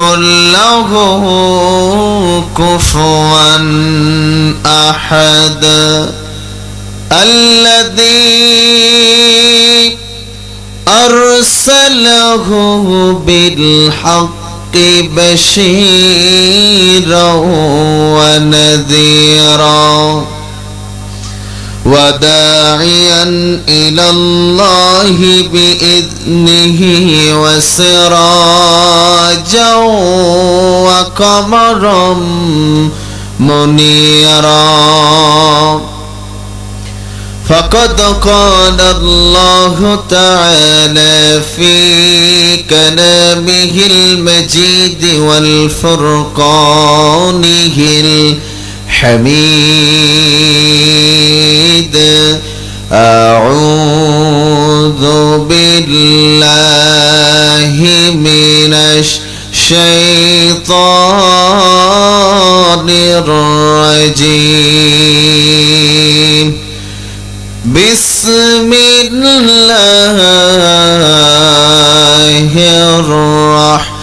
له كفوا أحد الذي أرسله بالحق بشيرا ونذيرا وداعيا إلى الله بإذنه وسراجا وقمرا منيرا فقد قال الله تعالى في كلامه المجيد والفرقانه الحميد أعوذ بالله من الشيطان الرجيم بسم الله الرحمن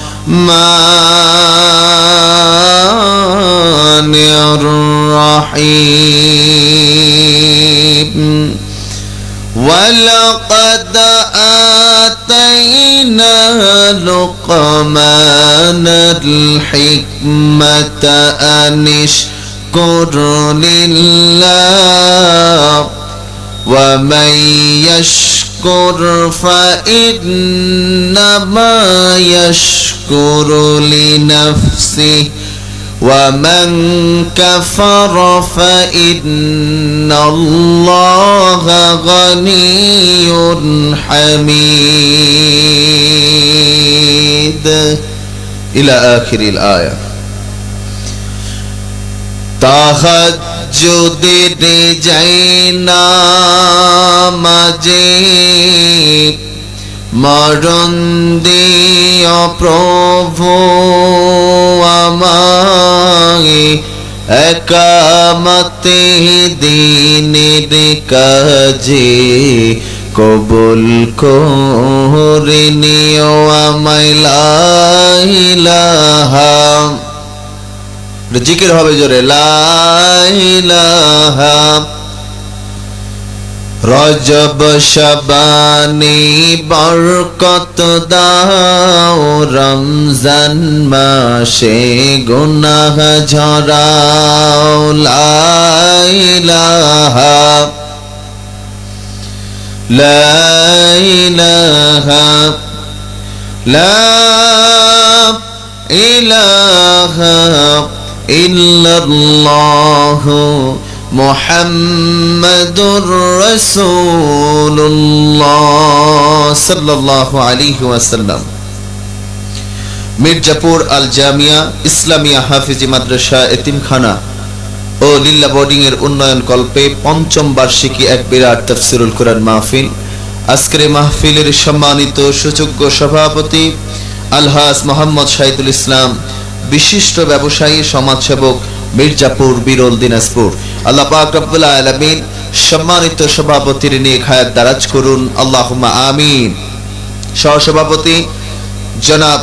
الرحيم ولقد آتينا لقمان الحكمة أن اشكر لله ومن يشكر فإنما يشكر لنفسه ومن كفر فإن الله غني حميد إلى آخر الآية তাহাজ্জুদের যাইনা মাঝে মরণ দিও প্রভু আমায় একামতে দিনের কাজে কবুল করে নিও আমায় লা ইলাহা জিকির হবে জোরে লা ইলাহা রজব শাবানি বরকত দাও রমজান মাসে গুনাহ ঝরাও লা ইলাহা লা ইলাহা লা ইলাহা ইল্লাল্লাহু মুহাম্মাদুর রাসূলুল্লাহ সাল্লাল্লাহু আলাইহি ওয়াসাল্লাম। মির্জাপুর আল জামিয়া ইসলামিয়া হাফিজি মাদ্রাসা এতিমখানা ও লিল্লা বোর্ডিং এর উন্নয়ন কল্পে পঞ্চম বার্ষিকী এক বিরাট তাফসীরুল কুরআন মাহফিল। আজকের মাহফিলের সম্মানিত সুযোগ্য সভাপতি আলহাজ মোহাম্মদ শাহিদুল ইসলাম, বিশিষ্ট ব্যবসায়ী সমাজসেবক, মির্জাপুর, বিরল, দিনাজপুর। আল্লাহ পাক রব্বুল আলামিন সম্মানিত সভাপতির নেক হায়াত দারাজ করুন, আল্লাহুম্মা আমিন। সহসভাপতি জনাব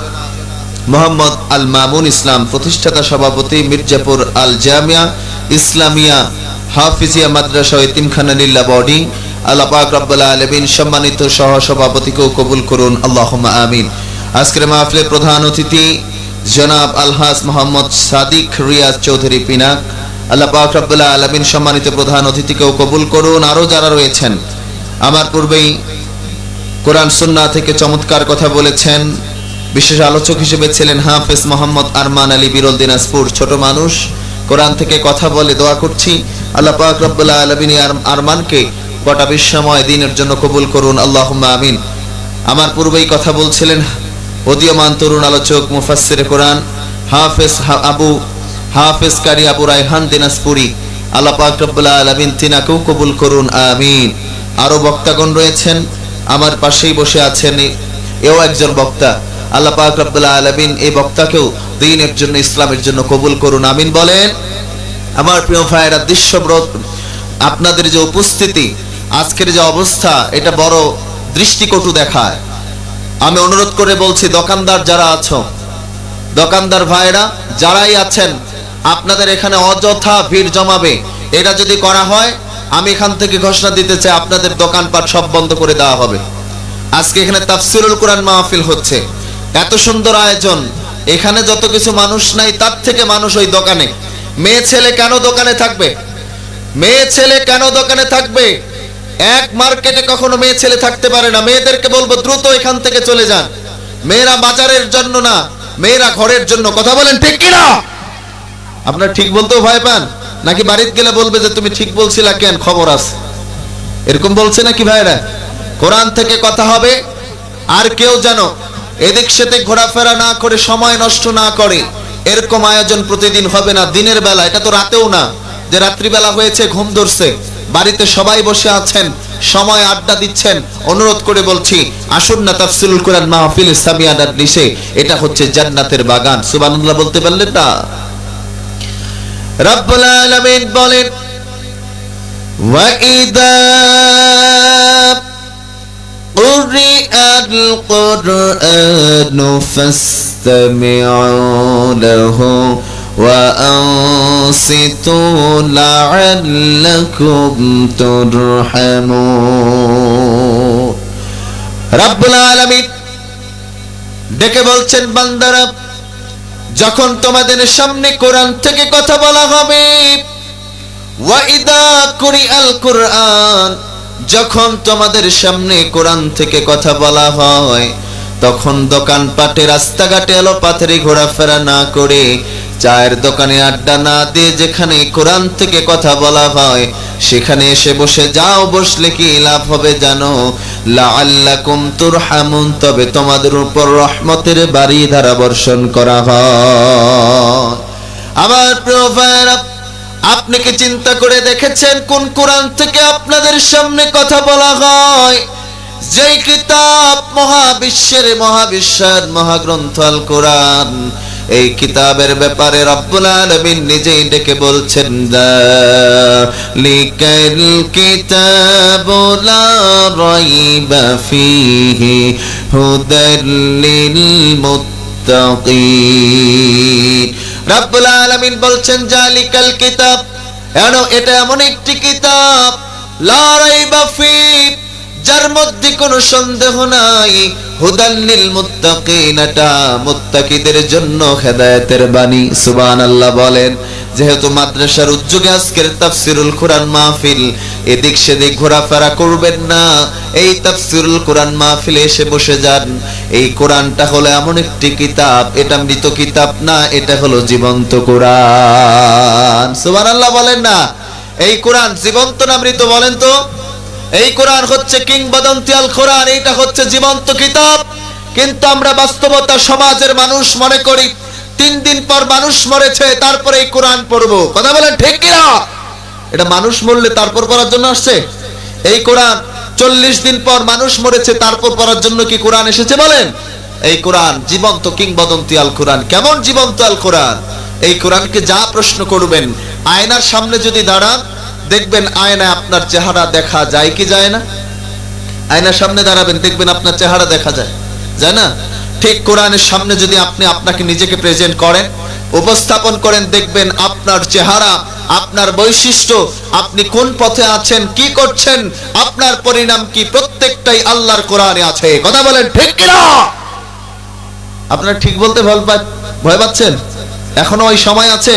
মোহাম্মদ আল মামুন ইসলাম, প্রতিষ্ঠাতা সভাপতি মির্জাপুর আল জামিয়া ইসলামিয়া হাফিজিয়া মাদ্রাসা এতিমখানা লিল্লা বোর্ডিং। আল্লাহ পাক রব্বুল আলামিন সম্মানিত সহসভাপতিকেও কবুল করুন, আল্লাহুম্মা আমিন। আজকের মাহফিলের প্রধান অতিথি জনাব আলহাজ মোহাম্মদ সাদিক রিয়াজ চৌধুরী পিনাক। আল্লাহ পাক রব্বুল আলামিন সম্মানিত প্রধান অতিথিকেও কবুল করুন। আরো যারা রয়েছেন, আমার পূর্বেই কোরআন সুন্নাহ থেকে চমৎকার কথা বলেছেন, বিশেষ আলোচক হিসেবে ছিলেন হাফেজ মোহাম্মদ আরমান আলী, বিরল, দিনাজপুর। ছোট মানুষ, কোরআন থেকে কথা বলে, দোয়া করছি আল্লাহ পাক রব্বুল আলামিন আরমানকে গোটা বিশ্বময় দিনের জন্য কবুল করুন, আল্লাহুম্মা আমিন। আমার পূর্বেই কথা বলছিলেন উদীয়মান তরুণ আলোচক মুফাসসিরে কোরআন হাফেজ কারি আবু রায়হান দিনাজপুরি। আল্লাহ পাক রব্বুল আলামিন তিনাকেও কবুল করুন, আমিন। আরো বক্তাগণ রয়েছেন, আমার পাশেই বসে আছেন, এও একজন বক্তা। আল্লাহ পাক রব্বুল আলামিন এই বক্তাকেও দ্বীনের জন্য, ইসলামের জন্য কবুল করুন, আমিন বলেন। আমার প্রিয় ভাইয়েরা, দৃশ্যব্রত আপনাদের যে উপস্থিতি, আজকের যে অবস্থা, এটা বড় দৃষ্টিকটু দেখায়। আমি অনুরোধ করে বলছি, দোকানদার যারা আছো, দোকানদার ভাইরা যারাই আছেন, আপনাদের এখানে অযথা ভিড় জমাবে, এটা যদি করা হয় আমি এখান থেকে ঘোষণা দিতে চাই আপনাদের দোকানপাট সব বন্ধ করে দেওয়া হবে। আজকে এখানে তাফসিরুল কোরআন মাহফিল হচ্ছে, এত সুন্দর আয়োজন, এখানে যত কিছু মানুষ নাই তার থেকে মানুষ ওই দোকানে। মেয়ে ছেলে কেন দোকানে থাকবে? মেয়ে ছেলে কেন দোকানে থাকবে? এক মার্কেটে কখনো মেয়ে ছেলে থাকতে পারে না। মেয়েদেরকে বলবো দ্রুত এখান থেকে চলে যান। মেয়েরা বাজারের জন্য না, মেয়েরা ঘরের জন্য। কথা বলেন ঠিক কিনা? আপনার ঠিক বলতেও ভয় পান নাকি বাড়িতে গেলে বলবে যে তুমি ঠিক বলছিলা, কেন খবর আছে, এরকম বলছে নাকি ভাইরা? কোরআন থেকে কথা হবে, আর কেউ যেন এদিক সেদিক ঘোরাফেরা না করে, সময় নষ্ট না করে, এরকম আয়োজন প্রতিদিন হবে না। দিনের বেলা, এটা তো রাতেও না যে রাত্রিবেলা হয়েছে ঘুম ধরছে, বাড়িতে সবাই বসে আছেন, সময় আড্ডা দিচ্ছেন। অনুরোধ করে বলছি, আসুন না তাফসিরুল কোরআন মাহফিল ইসলামিয়া ডাডলিসে, এটা হচ্ছে জান্নাতের বাগান। সুবহানাল্লাহ বলতে পারলেন না? রব্বুল আলামিন বলেন, ওয়া ইযা কুরিআল কুরআনু ফাসতামিউ লাহু ওয়া আনসিতু লাআল্লাকুম তুরহামুন। রব্বুল আলামিন ডেকে বলছেন, বান্দারা, যখন তোমাদের সামনে কোরআন থেকে কথা বলা হবে, ওয়া ইদা কুরিআল কুরআন, যখন তোমাদের সামনে কোরআন থেকে কথা বলা হয়, তখন দোকানপাটে রাস্তাঘাটে এলোপাথারি ঘোরাফেরা না করে, চায়ের দোকানে আড্ডা না দিয়ে যেখানে কোরআন থেকে কথা বলা হয় সেখানে এসে বসে যাও। বসলে কি লাভ হবে জানো? লাআল্লাকুম তুরহামুন, তবে তোমাদের উপর রহমতের বাড়ি ধারা বর্ষণ করা হয়। আমার প্রিয় ভাইরা, আপনি কি চিন্তা করে দেখেছেন কোন কোরআন থেকে আপনাদের সামনে কথা বলা হয়? যেই কিতাব মহাবিশ্বের মহাবিশ্বের মহাগ্রন্থ আল কোরআন, এই কিতাবের ব্যাপারে রব্বুল আলামিন নিজেই ডেকে বলছেন, যালিকাল কিতাবু লা রাইবা ফীহি হুদাল লিল মুত্তাকিন। রব্বুল আলামিন বলছেন, জালিকাল কিতাব, এটা এমন একটি কিতাব, লা রাইবা ফীহি, যার মধ্যে কোনো সন্দেহ নাই, হুদাল লিল মুত্তাকিন, এটা মুত্তাকিদের জন্য হেদায়েতের বাণী। সুবহানাল্লাহ বলেন। যেহেতু মাদ্রাসার উদ্যোগে আজকের তাফসিরুল কোরআন মাহফিল, এদিক সেদিক ঘোরাফেরা করবেন না, এই তাফসিরুল কোরআন মাহফিলে এসে বসে যান। এই কোরআনটা হলো এমন একটি কিতাব, এটা মৃত কিতাব না, এটা হলো জীবন্ত কোরআন। সুবহানাল্লাহ বলেন না? এই কোরআন জীবন্ত না মৃত বলেন তো? এই কোরআন হচ্ছে কিংবদন্তি আল কোরআন, এটা হচ্ছে জীবন্ত কিতাব। কিন্তু আমরা বাস্তবতা সমাজের মানুষ মনে করি 3 দিন পর মানুষ মরেছে তারপরে এই কোরআন পড়বো। কথা বলেন ঠিক কিনা? এটা মানুষ মরলে তারপর পড়ার জন্য আসছে? এই কোরআন 40 দিন পর মানুষ মরেছে তারপর পড়ার জন্য কি কোরআন এসেছে বলেন? এই কোরআন জীবন্ত কিংবদন্তি আল কোরআন। কেমন জীবন্ত আল কোরআন? এই কোরআনকে যা প্রশ্ন করবেন, আয়নার সামনে যদি দাঁড়ান, দেখবেন আয়নায় আপনার চেহারা দেখা যায় কি যায় না? আয়নার সামনে দাঁড়াবেন, দেখবেন আপনার চেহারা দেখা যায়, যায় না? ঠিক কোরআনের সামনে যদি আপনি আপনাকে নিজেকে প্রেজেন্ট করেন, উপস্থাপন করেন, দেখবেন আপনার চেহারা, আপনার বৈশিষ্ট্য, আপনি কোন পথে আছেন, কি করছেন, আপনার পরিণাম কি, প্রত্যেকটাই আল্লাহর কোরআনে আছে। কথা বলেন ঠিক কিনা? আপনারা ঠিক বলতে ভয় পাচ্ছেন? এখনো ওই সময় আছে?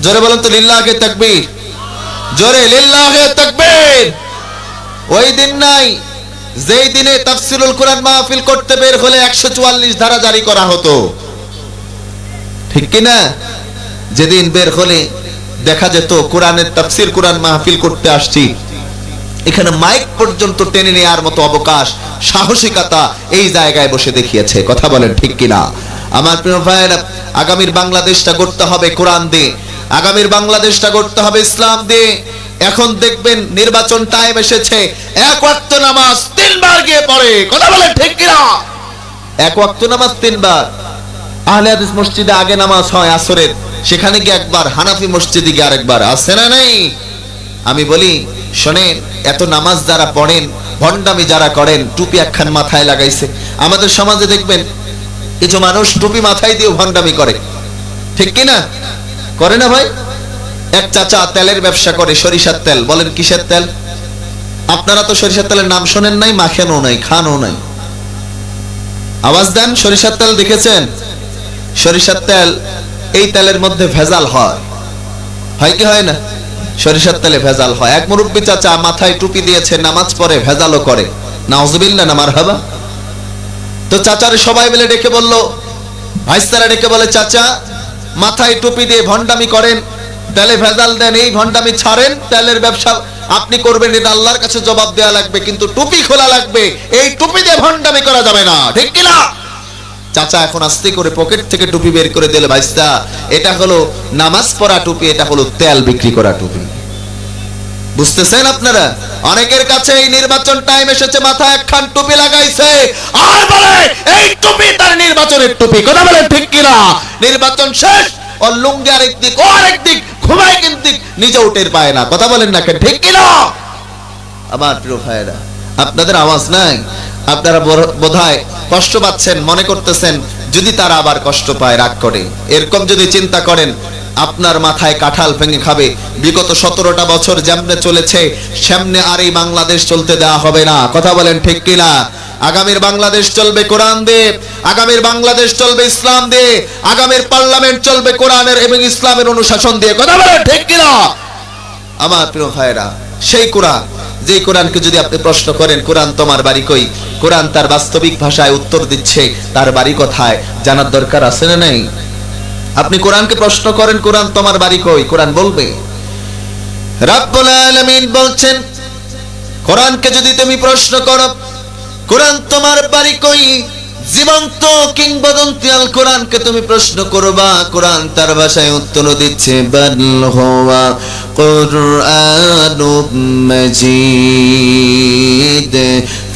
জোরে বলেন তো লিল্লাহে তাকবীর, জোরে লিল্লাহে তাকবীর। ওই দিন নাই যেই দিনে তাফসিরুল কোরআন মাহফিল করতে বের হলে 144 ধারা জারি করা হতো, ঠিক কি না? যেদিন বের হলে দেখা যেত কোরআনের তাফসির কোরআন মাহফিল করতে আসছি, এখানে মাইক পর্যন্ত টেনে নেওয়ার মতো অবকাশ, সাহসিকতা এই জায়গায় বসে দেখিয়েছে। কথা বলেন ঠিক কিনা? আমার প্রিয় ভাইয়েরা, আগামীর বাংলাদেশটা গড়তে হবে কোরআন দিয়ে, আগামীর বাংলাদেশটা গড়তে হবে ইসলাম দিয়ে। এখন দেখবেন নির্বাচন টাইম এসেছে, 1 ওয়াক্ত নামাজ 3 বার গিয়ে পড়ে। কথা বলেন ঠিক কিনা? 1 ওয়াক্ত নামাজ 3 বার। আহলে হাদিস মসজিদে আগে নামাজ হয় আসরের, সেখানে গিয়ে একবার, হানাফি মসজিদে গিয়ে আরেকবার, আছে না নাই? আমি বলি শোনেন, এত নামাজ যারা পড়েন, ভণ্ডামি যারা করেন, টুপি একখান মাথায় লাগাইছে, আমাদের সমাজে দেখবেন কিছু মানুষ টুপি মাথায় দিয়ে ভণ্ডামি করে, ঠিক কি না? করে না ভাই? এক চাচা তেলের ব্যবসা করে, সরিষার তেল। বলেন কিসের তেল? আপনারা তো সরিষার তেলের নাম শোনেন নাই, মাখেনও নাই, খানও নাই। আওয়াজ দেন, সরিষার তেল দেখেছেন? সরিষার তেল, এই তেলের মধ্যে ভেজাল হয়, হয় কি হয় না? সরিষার তেলে ভেজাল হয়। এক মুরব্বী চাচা মাথায় টুপি দিয়েছে, নামাজ পড়ে, ভেজালও করে। নাউজুবিল্লাহ না মারহাবা। তো চাচার সবাই মিলে ডেকে বলল, ভাইস্তারা ডেকে বলে, চাচা মাথায় টুপি দিয়ে ভণ্ডামি করেন, তেলে ভেজাল দেন, এই ভণ্ডামি ছাড়েন, তেলের ব্যবসা আপনি করবেন, এটা আল্লাহর কাছে জবাব দেওয়া লাগবে, কিন্তু টুপি খোলা লাগবে, এই টুপি দিয়ে ভণ্ডামি করা যাবে না, ঠিক কি না? চাচা এখন আস্তে করে পকেট থেকে টুপি বের করে দিল, ভাইস্তা এটা হলো নামাজ পড়া টুপি, এটা হলো তেল বিক্রি করা টুপি। বুঝতেছেন আপনারা? অনেকের কাছে এই নির্বাচন টাইম এসেছে, মাথায় একখান টুপি লাগাইছে আর বলে এই টুপি তার নির্বাচনের টুপি। কথা বলেন ঠিক কিনা? নির্বাচন শেষ, ওর লুঙ্গি আরেক দিক, ও আরেক দিক, ঘুমায় কিন্তু নিজে উঠের পায় না। কথা বলেন না, ঠিক কিনা? আমার প্রিয় ভাইরা, আপনাদের আওয়াজ নাই, আপনারা বোধহয় কষ্ট পাচ্ছেন, মনে করতেছেন যদি তারা আবার কষ্ট পায়, রাগ করে, এরকম যদি চিন্তা করেন, আপনার মাথায় কাঁঠাল ভেঙে খাবে। বিগত 17টা বছর যেমনে চলেছে সেমনে আর এই বাংলাদেশ চলতে দেওয়া হবে না। কথা বলেন ঠিক কিনা? আগামীর বাংলাদেশ চলবে কোরআন দিয়ে, আগামীর বাংলাদেশ চলবে ইসলাম দিয়ে, আগামীর পার্লামেন্ট চলবে কোরআনের এবং ইসলামের অনুশাসন দিয়ে। কথা বলেন ঠিক কিনা? আমার প্রিয় ভাইরা, সেই কোরআন, যে কোরআনকে যদি আপনি প্রশ্ন করেন, কোরআন তোমার বাড়ি কই, কোরআন তার বাস্তবিক ভাষায় উত্তর দিচ্ছে, তার বাড়ি কোথায় জানার দরকার আছে না নাই? আপনি কোরআনকে প্রশ্ন করেন, কোরআন তোমার বাড়ি কই, কোরআন বলবে। রব্বুল আলামিন বলছেন, কোরআনকে যদি তুমি প্রশ্ন করো, কোরআন তোমার বাড়ি কই, জীবন্ত কিংবদন্তি আল কোরআনকে তুমি প্রশ্ন করবা, কোরআন তার ভাষায় উত্তর দিচ্ছে, বাল হুয়া কুরআনুম মাজিদ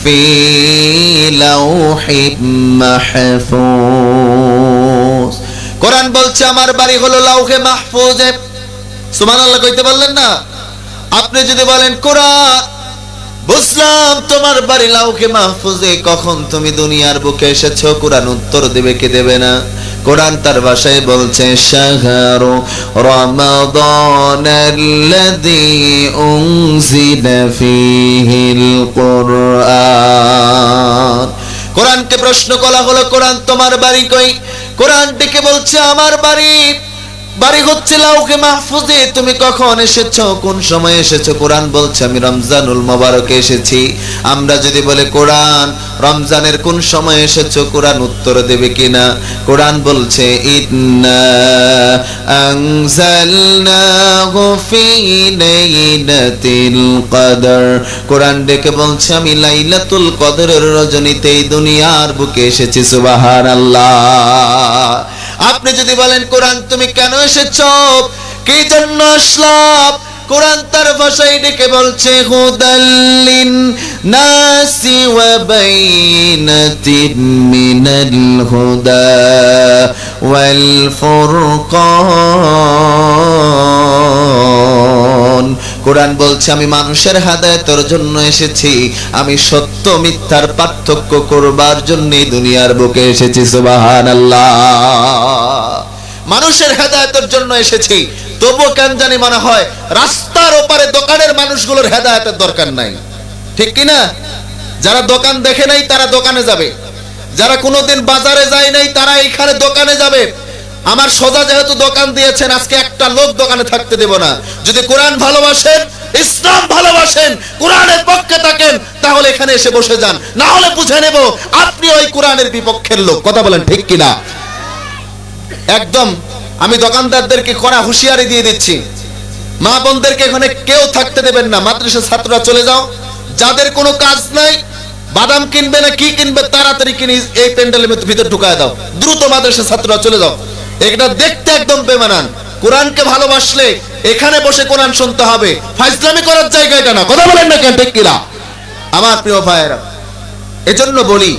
ফি লাউহিম মাহফুজ। কোরআন বলছে আমার বাড়ি হলো লাউহে মাহফুজে। সুবহানাল্লাহ কইতে পারলেন না? আপনি যদি বলেন কোরআন বুঝলাম তোমার বাড়ি লাউহে মাহফুজে, কখন তুমি দুনিয়ার বুকে এসেছো, কোরআন উত্তর দেবে কি দেবে না? কোরআন তার ভাষায় বলছে, শাহরু রমাদানাল্লাযী উনজিলা ফীহিল কুরআন। কোরআনকে প্রশ্ন করা হলো, কোরআন তোমার বাড়ি কই? কোরআন ডেকে বলছে আমার বাড়ি হচ্ছে লাউহে মাহফুজে। তুমি কখন এসেছো, কোন সময় এসেছো? কোরআন বলছে আমি রমজানুল মুবারকে এসেছি। আমরা যদি বলে কোরআন রমজানের কোন সময় এসেছো, কোরআন উত্তর দেবে কিনা? কোরআন বলছে ইন্না আনজালনাহু ফী লাইলাতিল কদর। কোরআন ডেকে বলছে আমি লাইলাতুল কদরের রজনীতে এই দুনিয়ার বুকে এসেছি। সুবহানাল্লাহ। আপনি যদি বলেন কোরআন তুমি কেন এসেছো, কি জন্য আসলাম, কোরআন তার ভাষায় ডেকে বলছে হুদাল্লিন নাসি ওয়া বাইনাতিন মিনাল হুদা ওয়াল ফুরকান। কোরআন বলছে আমি মানুষের হেদায়েতের জন্য এসেছি, আমি সত্য মিথ্যার পার্থক্য করবার জন্য দুনিয়ার বুকে এসেছি। সুবহানাল্লাহ। মানুষের হেদায়েতের জন্য এসেছি, তবুও কেন জানি মনে হয় রাস্তার ওপারে দোকানের মানুষগুলোর হেদায়েতের দরকার নাই, ঠিক কি না? যারা দোকান দেখে নাই তারা দোকানে যাবে, যারা কোনোদিন বাজারে যায় নাই তারা এইখানে দোকানে যাবে। আমার সোজা যেহেতু দোকান দিয়েছেন, আজকে একটা লোক দোকানে থাকতে দেব না। যদি কোরআন ভালোবাসেন, ইসলাম ভালোবাসেন, কোরআনের পক্ষে থাকেন, তাহলে এখানে এসে বসে যান, না হলে বুঝে নেব আপনি ওই কোরআনের বিপক্ষের লোক। কথা বলেন ঠিক কিনা? একদম আমি দোকানদারদেরকে কড়া হুঁশিয়ারি দিয়ে দিচ্ছি, মা বোনদেরকে এখানে কেউ থাকতে দেবেন না। মাদ্রাসার ছাত্ররা চলে যাও, যাদের কোনো কাজ নাই, বাদাম কিনবে না কি কিনবে তাড়াতাড়ি কিনে এই প্যান্ডেলের ভিতর ঢুকায় দাও, দ্রুত মাদ্রাসার ছাত্ররা চলে যাও। এটা দেখতে একদম বেমানান। কোরআনকে ভালোবাসলে এখানে বসে কোরআন শুনতে হবে, ফাইজলামি করার জায়গা এটা না। কথা বলেন না কেন, ঠিক কিনা? আমার প্রিয় ভাইয়েরা, এজন্য বলি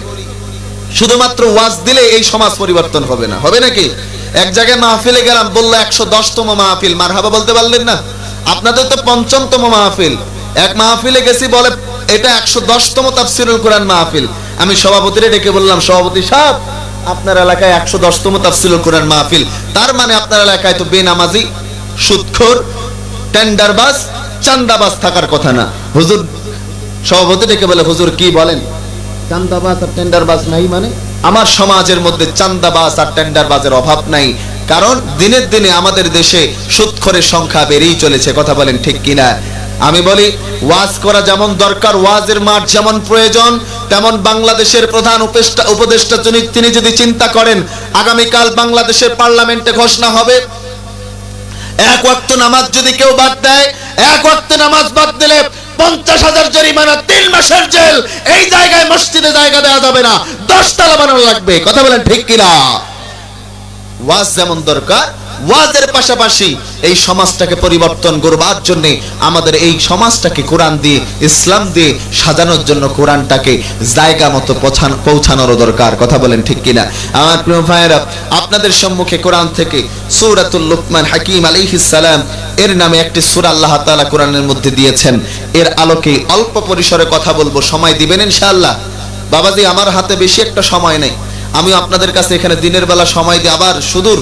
শুধুমাত্র ওয়াজ দিলে এই সমাজ পরিবর্তন হবে না। হবে নাকি? এক জায়গায় মাহফিলে গেলাম, বললো 110তম মাহফিল, মারহাবা বলতে পারলেন না? আপনাদের তো 55তম মাহফিল। এক মাহফিলে গেছি, বলে এটা 110তম তাফসীরুল কোরআন মাহফিল। আমি সভাপতিরে ডেকে বললাম, সভাপতি সাহেব আপনার এলাকায় 110তম তাফসীরুল কোরআন মাহফিল, তার মানে আপনার এলাকায় তো বেনামাজি, সুদখোর, টেন্ডারবাজ, চান্দাবাজ থাকার কথা না। হুজুর সভাপতি ডেকে বলে, হুজুর কি বলেন, চান্দাবাজ আর টেন্ডারবাজ নাই মানে? আমার সমাজের মধ্যে চান্দাবাজ আর টেন্ডারবাজের অভাব নাই, কারণ দিনের দিনে আমাদের দেশে সুদখোরের সংখ্যা বেড়েই চলেছে। কথা বলেন ঠিক কিনা? আমি বলি, ওয়াজ করা যেমন দরকার, ওয়াজের মাঠ যেমন প্রয়োজন, তেমন বাংলাদেশের প্রধান উপদেষ্টা তিনি যদি চিন্তা করেন, আগামীকাল বাংলাদেশের পার্লামেন্টে ঘোষণা হবে, এক ওয়াক্ত নামাজ যদি কেউ বাদ দেয়, এক ওয়াক্ত নামাজ বাদ দিলে 50,000 জরিমানা, 3 মাসের জেল। এই জায়গায় মসজিদে জায়গা দেওয়া যাবে না, 10 তলা বানানো লাগবে। কথা বলেন ঠিক কিনা? ওয়াজ যেমন দরকার, ওয়াজের পাশাপাশি এই সমাজটাকে পরিবর্তন করবার জন্য আমাদের এই সমাজটাকে কোরআন দিয়ে, ইসলাম দিয়ে সাজানোর জন্য কোরআনটাকে জায়গা মতো পৌঁছানোর দরকার। কথা বলেন ঠিক কিনা? আমার প্রিয় ভাইয়েরা, আপনাদের সম্মুখে কোরআন থেকে সূরাতুল লুকমান হাকিম আলাইহিস সালাম এর নামে একটি সূরা আল্লাহ তাআলা কোরআনের মধ্যে দিয়েছেন। এর আলোকে অল্প পরিসরে কথা বলবো, সময় দিবেন ইনশাআল্লাহ? বাবাজি, আমার হাতে বেশি একটা সময় নেই, আমি আপনাদের কাছে এখানে দিনের বেলা সময় দিয়ে আবার সুদূর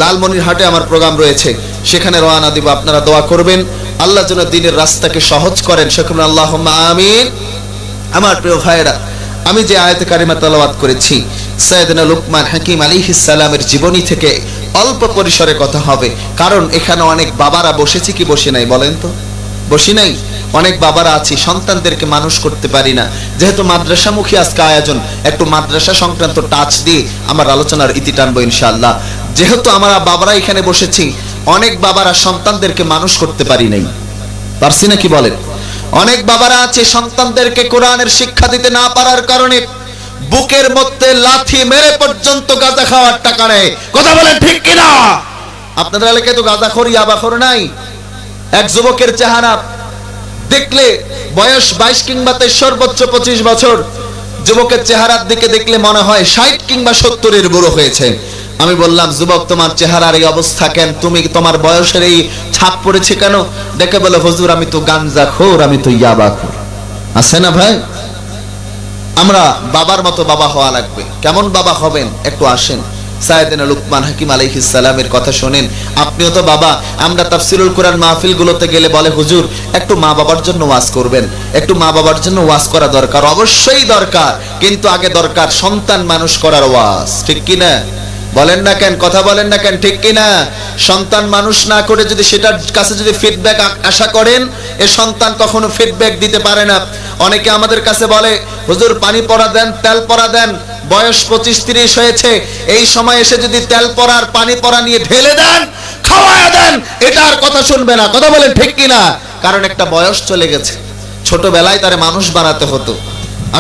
লালমনিরহাটে আমার প্রোগ্রাম রয়েছে, সেখানে রওনা দিব। আপনারা দোয়া করবেন আল্লাহ যেন দিনের রাস্তাকে সহজ করেন। সকলে আল্লাহুম্মা আমিন। আমার প্রিয় ভাইয়েরা, আমি যে আয়াতে কারিমা তেলাওয়াত করেছি, সাইয়েদনা লুকমান হাকিম আলাইহিস সালামের জীবনী থেকে অল্প পরিসরে কথা হবে, কারণ এখানে অনেক বাবারা বসেছি কি বসে নাই বলেন তো? বসি নাই? অনেক বাবারা আছি, সন্তানদেরকে মানুষ করতে পারি না। যেহেতু মাদ্রাসামুখী আজকে আয়োজন, একটু মাদ্রাসা সংক্রান্ত টাচ দিয়ে আমার আলোচনার ইতি টানবো ইনশাআল্লাহ। যেহেতু আমরা বাবারা এখানে বসেছি, অনেক বাবারা সন্তানদেরকে মানুষ করতে পারি নাই, পারছি না কি বলেন? অনেক বাবারা আছে সন্তানদেরকে কোরআনের শিক্ষা দিতে না পারার কারণে বুকের মধ্যে লাথি মেরে পর্যন্ত গাঁজা খাওয়ার টাকা নেয়। কথা বলেন ঠিক কিনা? আপনাদের এলাকায় তো গাঁজাখোর, ইয়াবাখোর নাই? এক যুবকের চেহারা দেখলে, বয়স 22 কিংবা 23, সর্বোচ্চ 25 বছর, যুবকের চেহারার দিকে দেখলে মনে হয় 60 কিংবা 70-এর বুড়ো হয়েছে। আমি বললাম, যুবক তোমার চেহারার এই অবস্থা কেন? তুমি তোমার বয়সের এই ছাপ পড়েছে কেন? দেখে বলে, হুজুর আমি তো গাঞ্জাখোর, আমি তো ইয়াবাখোর। আছে না ভাই? আমরা বাবার মতো বাবা হওয়া লাগবে। কেমন বাবা হবেন একটু আসেন, সাইয়েদনা লুকমান হাকিম আলাইহিস সালামের কথা শুনেন। আপনিও তো বাবা। আমরা তাফসীরুল কোরআন মাহফিলগুলোতে গেলে বলে, হুজুর একটু মা বাবার জন্য ওয়াজ করবেন, একটু মা বাবার জন্য ওয়াজ করা দরকার। অবশ্যই দরকার, কিন্তু আগে দরকার সন্তান মানুষ করার ওয়াজ। ঠিক কি না? বলেন না কেন? কথা বলেন না কেন? ঠিক কি না? সন্তান মানুষ না করে যদি সেটার কাছে যদি ফিডব্যাক আশা করেন, এ সন্তান কখনো ফিডব্যাক দিতে পারে না। অনেকে আমাদের কাছে বলে, হুজুর পানি পড়া দেন, তেল পড়া দেন, বয়স 25-30 হয়েছে, এই সময় এসে যদি তেল পড়ার পানি পড়া নিয়ে ঢেলে দেন, খাওয়ায় দেন, এটা আর কথা শুনবে না। কথা বলেন ঠিক কিনা? কারণ একটা বয়স চলে গেছে, ছোটবেলায় তারে মানুষ বানাতে হতো।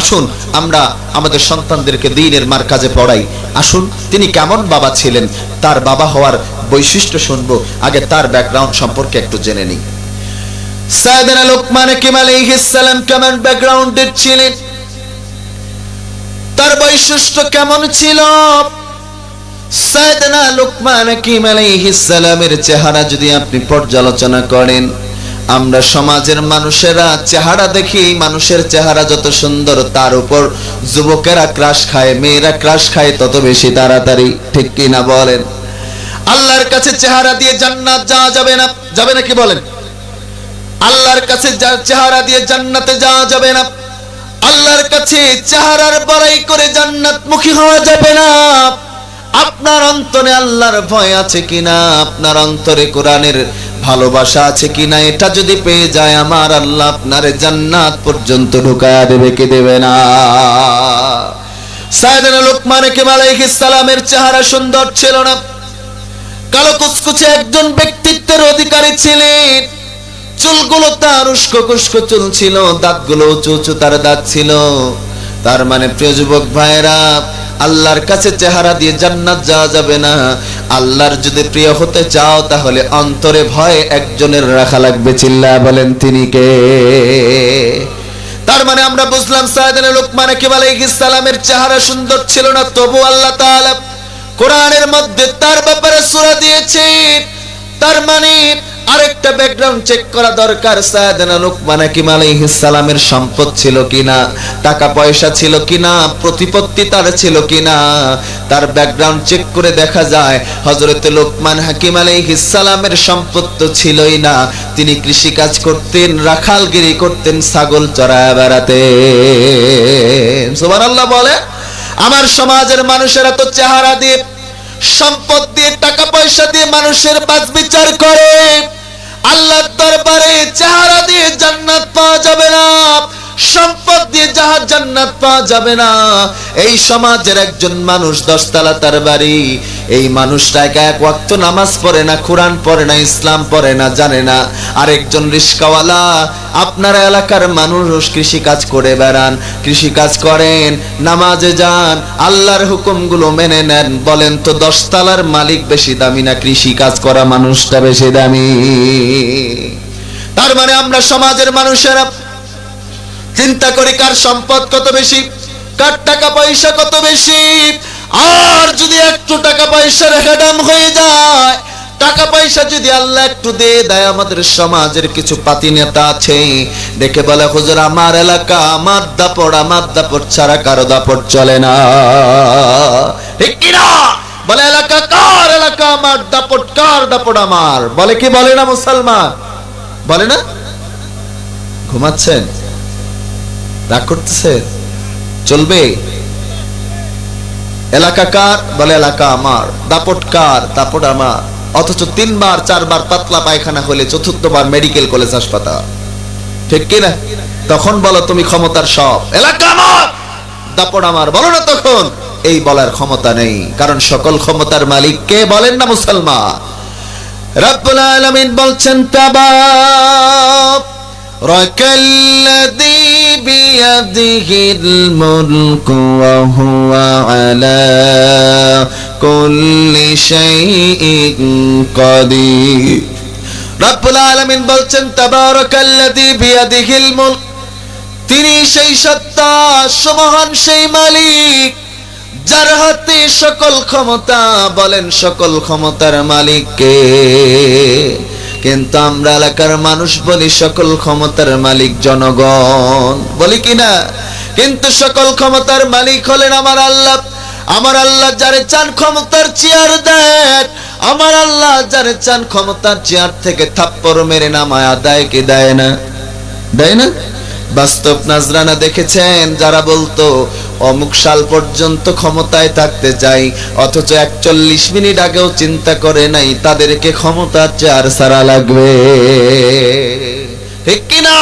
আসুন আমরা আমাদের সন্তানদেরকে দ্বীনের মারকাজে পড়াই। আসুন তিনি কেমন বাবা ছিলেন, তার বাবা হওয়ার বৈশিষ্ট্য শুনবো। আগে তার ব্যাকগ্রাউন্ড সম্পর্কে একটু জেনে নিই। সাইয়েদনা লুকমান হাকিম আলাইহিস সালাম কেমন ব্যাকগ্রাউন্ডের ছিলেন, তার বৈশিষ্ট্য কেমন ছিল? সাইয়েদনা লুকমান হাকিম আলাইহিস সালামের চেহারা যদি আপনি পর্যালোচনা করেন, আমরা সমাজের মানুষেরা চেহারা দেখি, মানুষের চেহারা যত সুন্দর তার উপর যুবকেরা ক্রাশ খায়, মেয়েরা ক্রাশ খায় তত বেশি তাড়াতাড়ি। ঠিক কি না বলেন? আল্লাহর কাছে চেহারা দিয়ে জান্নাত যাওয়া যাবে না, যাবে না কি বলেন? আল্লাহর কাছে চেহারা দিয়ে জান্নাতে যাওয়া যাবে না, আল্লাহর কাছে চেহারার বড়াই করে জান্নাতমুখী হওয়া যাবে না। আপনার অন্তরে আল্লাহর ভয় আছে কিনা, আপনার অন্তরে কোরআনের ভালোবাসা আছে কিনা, এটা যদি পেয়ে যায় আমার আল্লাহ আপনারে জান্নাত পর্যন্ত ঢুকায়া দেবে, কি দেবে না? সাইয়েদনা লুকমান হাকিম আলাইহিস সালামের চেহারা সুন্দর ছিল না, কালো কুচকুচে একজন ব্যক্তিত্বের অধিকারী ছিলেন। চুলগুলো তার উস্কো খুস্কো চুল ছিল, দাঁতগুলো উঁচু উঁচু তার দাঁত ছিল। তার মানে প্রিয় যুবক ভাইরা, আল্লাহর কাছে চেহারা দিয়ে জান্নাত যাওয়া যাবে না। আল্লাহর যদি প্রিয় হতে চাও, তাহলে অন্তরে ভয় একজনের রাখা লাগবে। চিল্লায়া বলেন তিনি কে? তার মানে আমরা বুঝলাম সাইয়েদনা লুকমান হাকিম আলাইহিস সালামের চেহারা সুন্দর ছিল না, তবু আল্লাহ তাআলা কোরআনের মধ্যে তার ব্যাপারে সূরা দিয়েছেন। তার মানে আরেকটা ব্যাকগ্রাউন্ড চেক করা দরকার। সাইয়েদনা লুকমান হাকিম আলাইহিস সালামের সম্পদ ছিল কিনা, টাকা পয়সা ছিল কিনা, প্রতিপত্তি তার ছিল কিনা, তার ব্যাকগ্রাউন্ড চেক করে দেখা যায় হযরত লুকমান হাকিম আলাইহিস সালামের সম্পদ তো ছিলই না, তিনি কৃষি কাজ করতেন, রাখালগিরি করতেন, ছাগল চড়ায় বেড়াতেন। সুবহানাল্লাহ বলে। আমার সমাজের মানুষেরা তো চেহারা দিয়ে, সম্পদ দিয়ে, টাকা পয়সা দিয়ে মানুষের বাজ বিচার করে। আল্লাহর দরবারে চেহারা দিয়ে জান্নাত পাওয়া যাবে না, সম্পদ দিয়ে জান্নাত পাওয়া যাবে না। এই সমাজের একজন মানুষ 10 তলা তার বাড়ি, এই মানুষটা এক ওয়াক্ত নামাজ পড়ে না, কোরআন পড়ে না, ইসলাম পড়ে না, জানে না। আরেকজন রিস্কাওয়ালা, আপনার এলাকার মানুষ কৃষি কাজ করে বেড়ান, কৃষি কাজ করেন, নামাজে যান, আল্লাহর হুকুমগুলো মেনে নেন। বলেন তো 10 তলার মালিক বেশি দামি না কৃষি কাজ করা মানুষটা বেশি দামি? তার মানে আমরা সমাজের মানুষেরা চিন্তা করি কার সম্পদ কত বেশি, কার টাকা পয়সা কত বেশি। আর যদি একটু টাকা পয়সার হেডাম হয়ে যায়, টাকা পয়সা যদি আল্লাহ একটু দিয়ে দেয়, আমাদের সমাজের কিছু পাতি নেতা আছে, দেখে বলে হুজুর আমার এলাকা, আমার দাপট ছাড়া কারো দাপট চলে না। ঠিক কিনা? বলে এলাকা কার? এলাকা আমার, দাপট কার? দাপট আমার। বলে কি বলে না মুসলমান? বলে না? ঘুমাচ্ছেন? রাগ করতেছে? চলবে? এলাকা কার? বলে এলাকা আমার। দাপট কার? দাপট আমার। অথচ 3 বার 4 বার পাতলা পায়খানা হলে 4র্থবার মেডিকেল কলেজ হাসপাতাল। ঠিক কিনা? তখন বলো তুমি ক্ষমতার সব, এলাকা আমার, দাপট আমার, বলো না তখন? এই বলার ক্ষমতা নেই, কারণ সকল ক্ষমতার মালিক কে বলেন না মুসলমান? রব্বুল আলামিন বলছেন তাবারাকাল্লাযী বিয়াদিহিল মুলকু ওয়া হুয়া আলা কুল্লি শাইইন কাদির। রব্বুল আলামিন বলছেন তাবারাকাল্লাযী বিয়াদিহিল মুলক, তিনি সেই সত্তা, সমহান সেই মালিক যার হাতে সকল ক্ষমতা। বলেন সকল ক্ষমতার মালিক কে? কিন্তু আমরা এলাকার মানুষ বলি সকল ক্ষমতার মালিক জনগণ, বলি কিনা? কিন্তু সকল ক্ষমতার মালিক হলেন আমার আল্লাহ। আমার আল্লাহ যারে চান ক্ষমতার চেয়ার দেন, আমার আল্লাহ যারে চান ক্ষমতার চেয়ার থেকে থাপ্পড় মেরে নামায়া দেয় কি দেয় না? দেয় না? বাস্তব নাজরানা দেখেছেন যারা বলতো অমুক সাল পর্যন্ত ক্ষমতায় থাকতে চাই, অথচ 41 মিনিট আগেও চিন্তা করে নাই তাদেরকে ক্ষমতার চেয়ার ছাড়া লাগবে। ঠিক কিনা?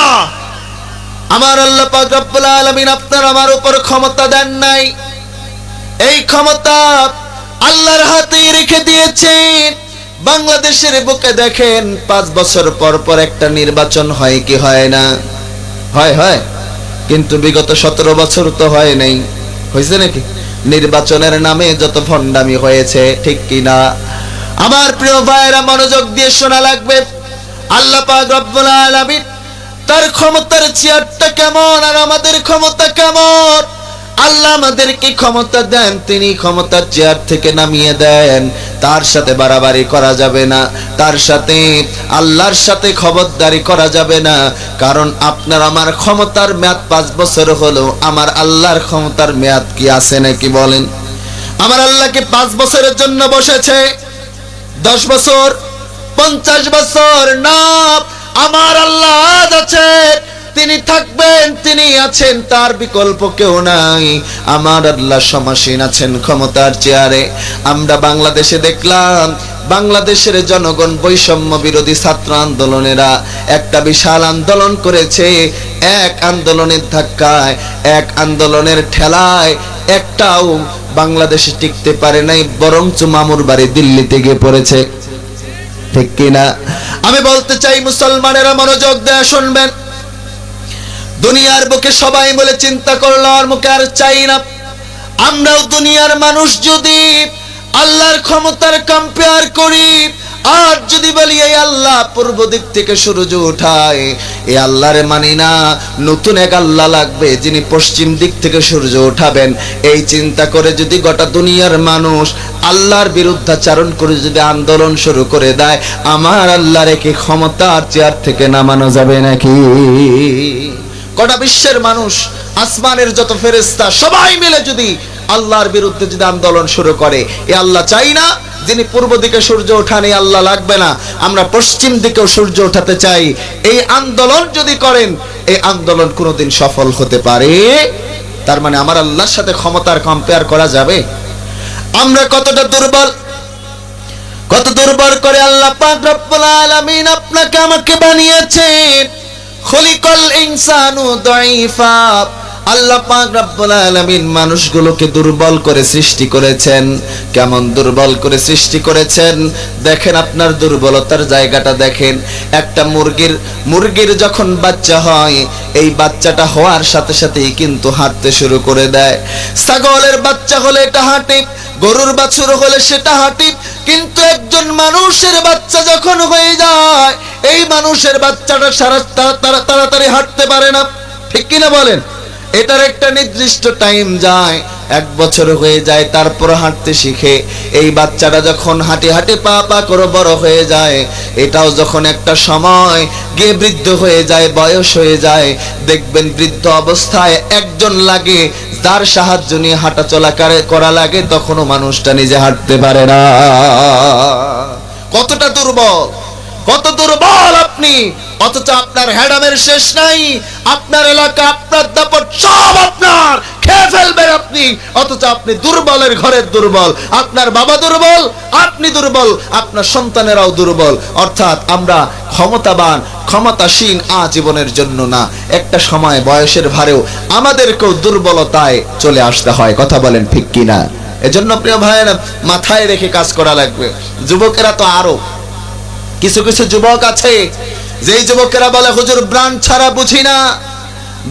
আমার আল্লাহ পাক রব্বুল আলামিন আপনার আমার উপর ক্ষমতা দেন নাই, এই ক্ষমতা আল্লাহর হাতে রেখে দিয়েছেন। বাংলাদেশের বুকে দেখেন 5 বছর পর পর একটা নির্বাচন হয় কি হয় না? হয়। কিন্তু বিগত 17 বছর তো হয় নাই। হয়েছে নাকি? নির্বাচনের নামে যত ভণ্ডামি হয়েছে, ঠিক কিনা? আমার প্রিয় ভাইয়েরা মনোযোগ দিয়ে শোনা লাগবে। আল্লাহ পাক রব্বুল আলামিন তার ক্ষমতার চেয়ারটা কেমন আর আমাদের ক্ষমতা কেমন। আল্লাহ আমাদেরকে ক্ষমতা দেন, তিনি ক্ষমতার চেয়ার থেকে নামিয়ে দেন। তার সাথে বাড়াবাড়ি করা যাবে না, তার সাথে আল্লাহর সাথে খবরদারি করা যাবে না। কারণ আপনার আমার ক্ষমতার মেয়াদ 5 বছর হলো, আমার আল্লাহর ক্ষমতার মেয়াদ কি আছে নাকি বলেন? আমার আল্লাহকে 5 বছরের জন্য বসেছে, 10 বছর, 50 বছর না। আমার আল্লাহ আজ আছে, তিনি থাকবেন, তিনি আছেন, তার বিকল্প কেউ নাই। আমার আল্লাহ সমাসীন আছেন ক্ষমতার চেয়ারে। আমরা বাংলাদেশে দেখলাম বাংলাদেশের জনগণ বৈষম্য বিরোধী ছাত্র আন্দোলনেরা একটা বিশাল আন্দোলন করেছে। এক আন্দোলনের ধাক্কায়, এক আন্দোলনের ঠেলায় একটাও বাংলাদেশে টিকতে পারে নাই, বরঞ্চ মামুর বাড়ি দিল্লিতে গিয়ে পড়েছে। ঠিক কিনা? আমি বলতে চাই মুসলমানেরা মনোযোগ দিয়ে শুনবেন। দুনিয়ার বুকে সবাই বলে চিন্তা করলো আর মুখে আর চাই না। আমরাও দুনিয়ার মানুষ যদি আল্লাহর ক্ষমতার কম্পেয়ার করি, আর যদি বলি এই আল্লাহ পূর্ব দিক থেকে সূর্য ওঠায়, এই আল্লাহরে মানি না, নতুন এক আল্লাহ লাগবে যিনি পশ্চিম দিক থেকে সূর্য ওঠাবেন, এই চিন্তা করে যদি গোটা দুনিয়ার মানুষ আল্লাহর বিরুদ্ধাচারণ করে যদি আন্দোলন শুরু করে দেয়, আমার আল্লাহর কি ক্ষমতার চেয়ার থেকে নামানো যাবে নাকি? গোটা বিশ্বের মানুষ, আসমানের যত ফেরেশতা সবাই মিলে যদি আল্লাহর বিরুদ্ধে যদি আন্দোলন শুরু করে, এ আল্লাহ চাই না? যিনি পূর্ব দিকে সূর্য ওঠান, এই আল্লাহ লাগবে না, আমরা পশ্চিম দিকেও সূর্য ওঠাতে চাই। এই আন্দোলন যদি করেন, এই আন্দোলন কোনোদিন সফল হতে পারে? তার মানে আমার আল্লাহর সাথে ক্ষমতার কম্পেয়ার করা যাবে? আমরা কতটা দুর্বল, কত দুর্বল করে আল্লাহ পাক রব্বুল আলামিন আপনাকে আমাকে বানিয়েছেন। খলিকাল ইনসানু দাঈফা। আল্লাহ পাক রব্বুল আলামিন মানুষগুলোকে দুর্বল করে সৃষ্টি করেছেন। কেমন দুর্বল করে সৃষ্টি করেছেন দেখেন, আপনার দুর্বলতার জায়গাটা দেখেন। একটা মুরগির যখন বাচ্চা হয়, এই বাচ্চাটা হওয়ার সাথে সাথেই কিন্তু হাঁটতে শুরু করে দেয়। ছাগলের বাচ্চা হলে এটা হাঁটে, গরুর বাছুর হলে সেটা হাঁটে। কিন্তু একজন মানুষের বাচ্চা যখন হয়ে যায়, এই মানুষের বাচ্চাটা তাড়াতাড়ি হাঁটতে পারে না, ঠিক কিনা বলেন? এটার একটা নির্দিষ্ট টাইম যায়, 1 বছর হয়ে যায়, তারপর হাঁটতে শিখে। এই বাচ্চাটা যখন হাঁটে হাঁটে পা পা করে বড় হয়ে যায়, এটাও যখন একটা সময় গিয়ে বৃদ্ধ হয়ে যায়, বয়স হয়ে যায়, দেখবেন বৃদ্ধ অবস্থায় একজন লাগে যার সাহায্য নিয়ে হাঁটা চলা করা লাগে, তখনও মানুষটা নিজে হাঁটতে পারে না। কতটা দুর্বল, কত দুর্বল আপনি! অথচ আপনার হ্যাডামের শেষ নাই, আপনার এলাকা, আপনার দাপট সব আপনার খেয়ে ফেলবেন আপনি। অথচ আপনি দুর্বলের ঘরের দুর্বল, আপনার বাবা দুর্বল, আপনি দুর্বল, আপনার সন্তানেরাও দুর্বল। অর্থাৎ আমরা ক্ষমতাবান, ক্ষমতাসীন আজীবনের জন্য না, একটা সময় বয়সের ভারেও আমাদেরকেও দুর্বলতায় চলে আসতে হয়। কথা বলেন ঠিক কিনা? এজন্য প্রিয় ভাইয়েরা, মাথায় রেখে কাজ করা লাগবে। যুবকেরা তো আরো কিছু কিছু যুবক আছে, যেই যুবকেরা বলে হুজুর ব্র্যান্ড ছাড়া বুঝি না,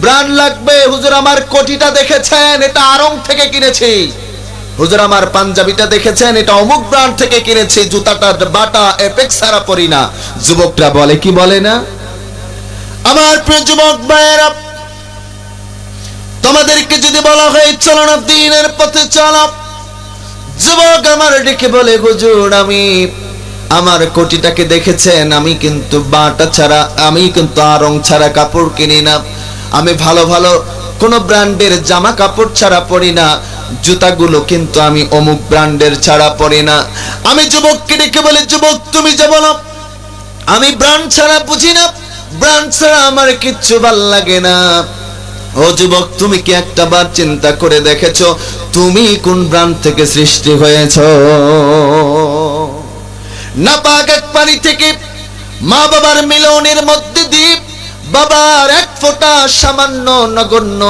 ব্র্যান্ড লাগবে। হুজুর আমার কোটিটা দেখেছেন, এটা আড়ং থেকে কিনেছি। হুজুর আমার পাঞ্জাবিটা দেখেছেন, এটা অমুক ব্র্যান্ড থেকে কিনেছি। জুতাটা বাটা এপেক্স ছাড়া পরি না। যুবকরা বলে কি বলে না? আমার প্রিয় যুবক ভাইয়েরা, তোমাদেরকে যদি বলা হয় চলো না দ্বীনের পথে চলো, যুবক আমার ডেকে বলে হুজুর আমি আমার কোটিটাকে দেখেছেন, আমি কিন্তু বাটা ছাড়া, আমি কিন্তু আড়ং ছাড়া কাপড় কিনি না, আমি ভালো ভালো কোন ব্র্যান্ডের জামা কাপড় ছাড়া পরি না, জুতাগুলো কিন্তু আমি অমুক ব্র্যান্ডের ছাড়া পরি না। আমি যুবককে ডেকে বলে যুবক তুমি যে বলো আমি ব্র্যান্ড ছাড়া বুঝি না, ব্র্যান্ড ছাড়া আমার কিচ্ছু ভাল লাগে না, ও যুবক তুমি কি একটা বার চিন্তা করে দেখেছো তুমি কোন ব্র্যান্ড থেকে সৃষ্টি হয়েছো? নাপাক এক পানি থেকে মা বাবার মিলনের মধ্যে দিয়ে বাবার এক ফোঁটা সামান্য নগণ্য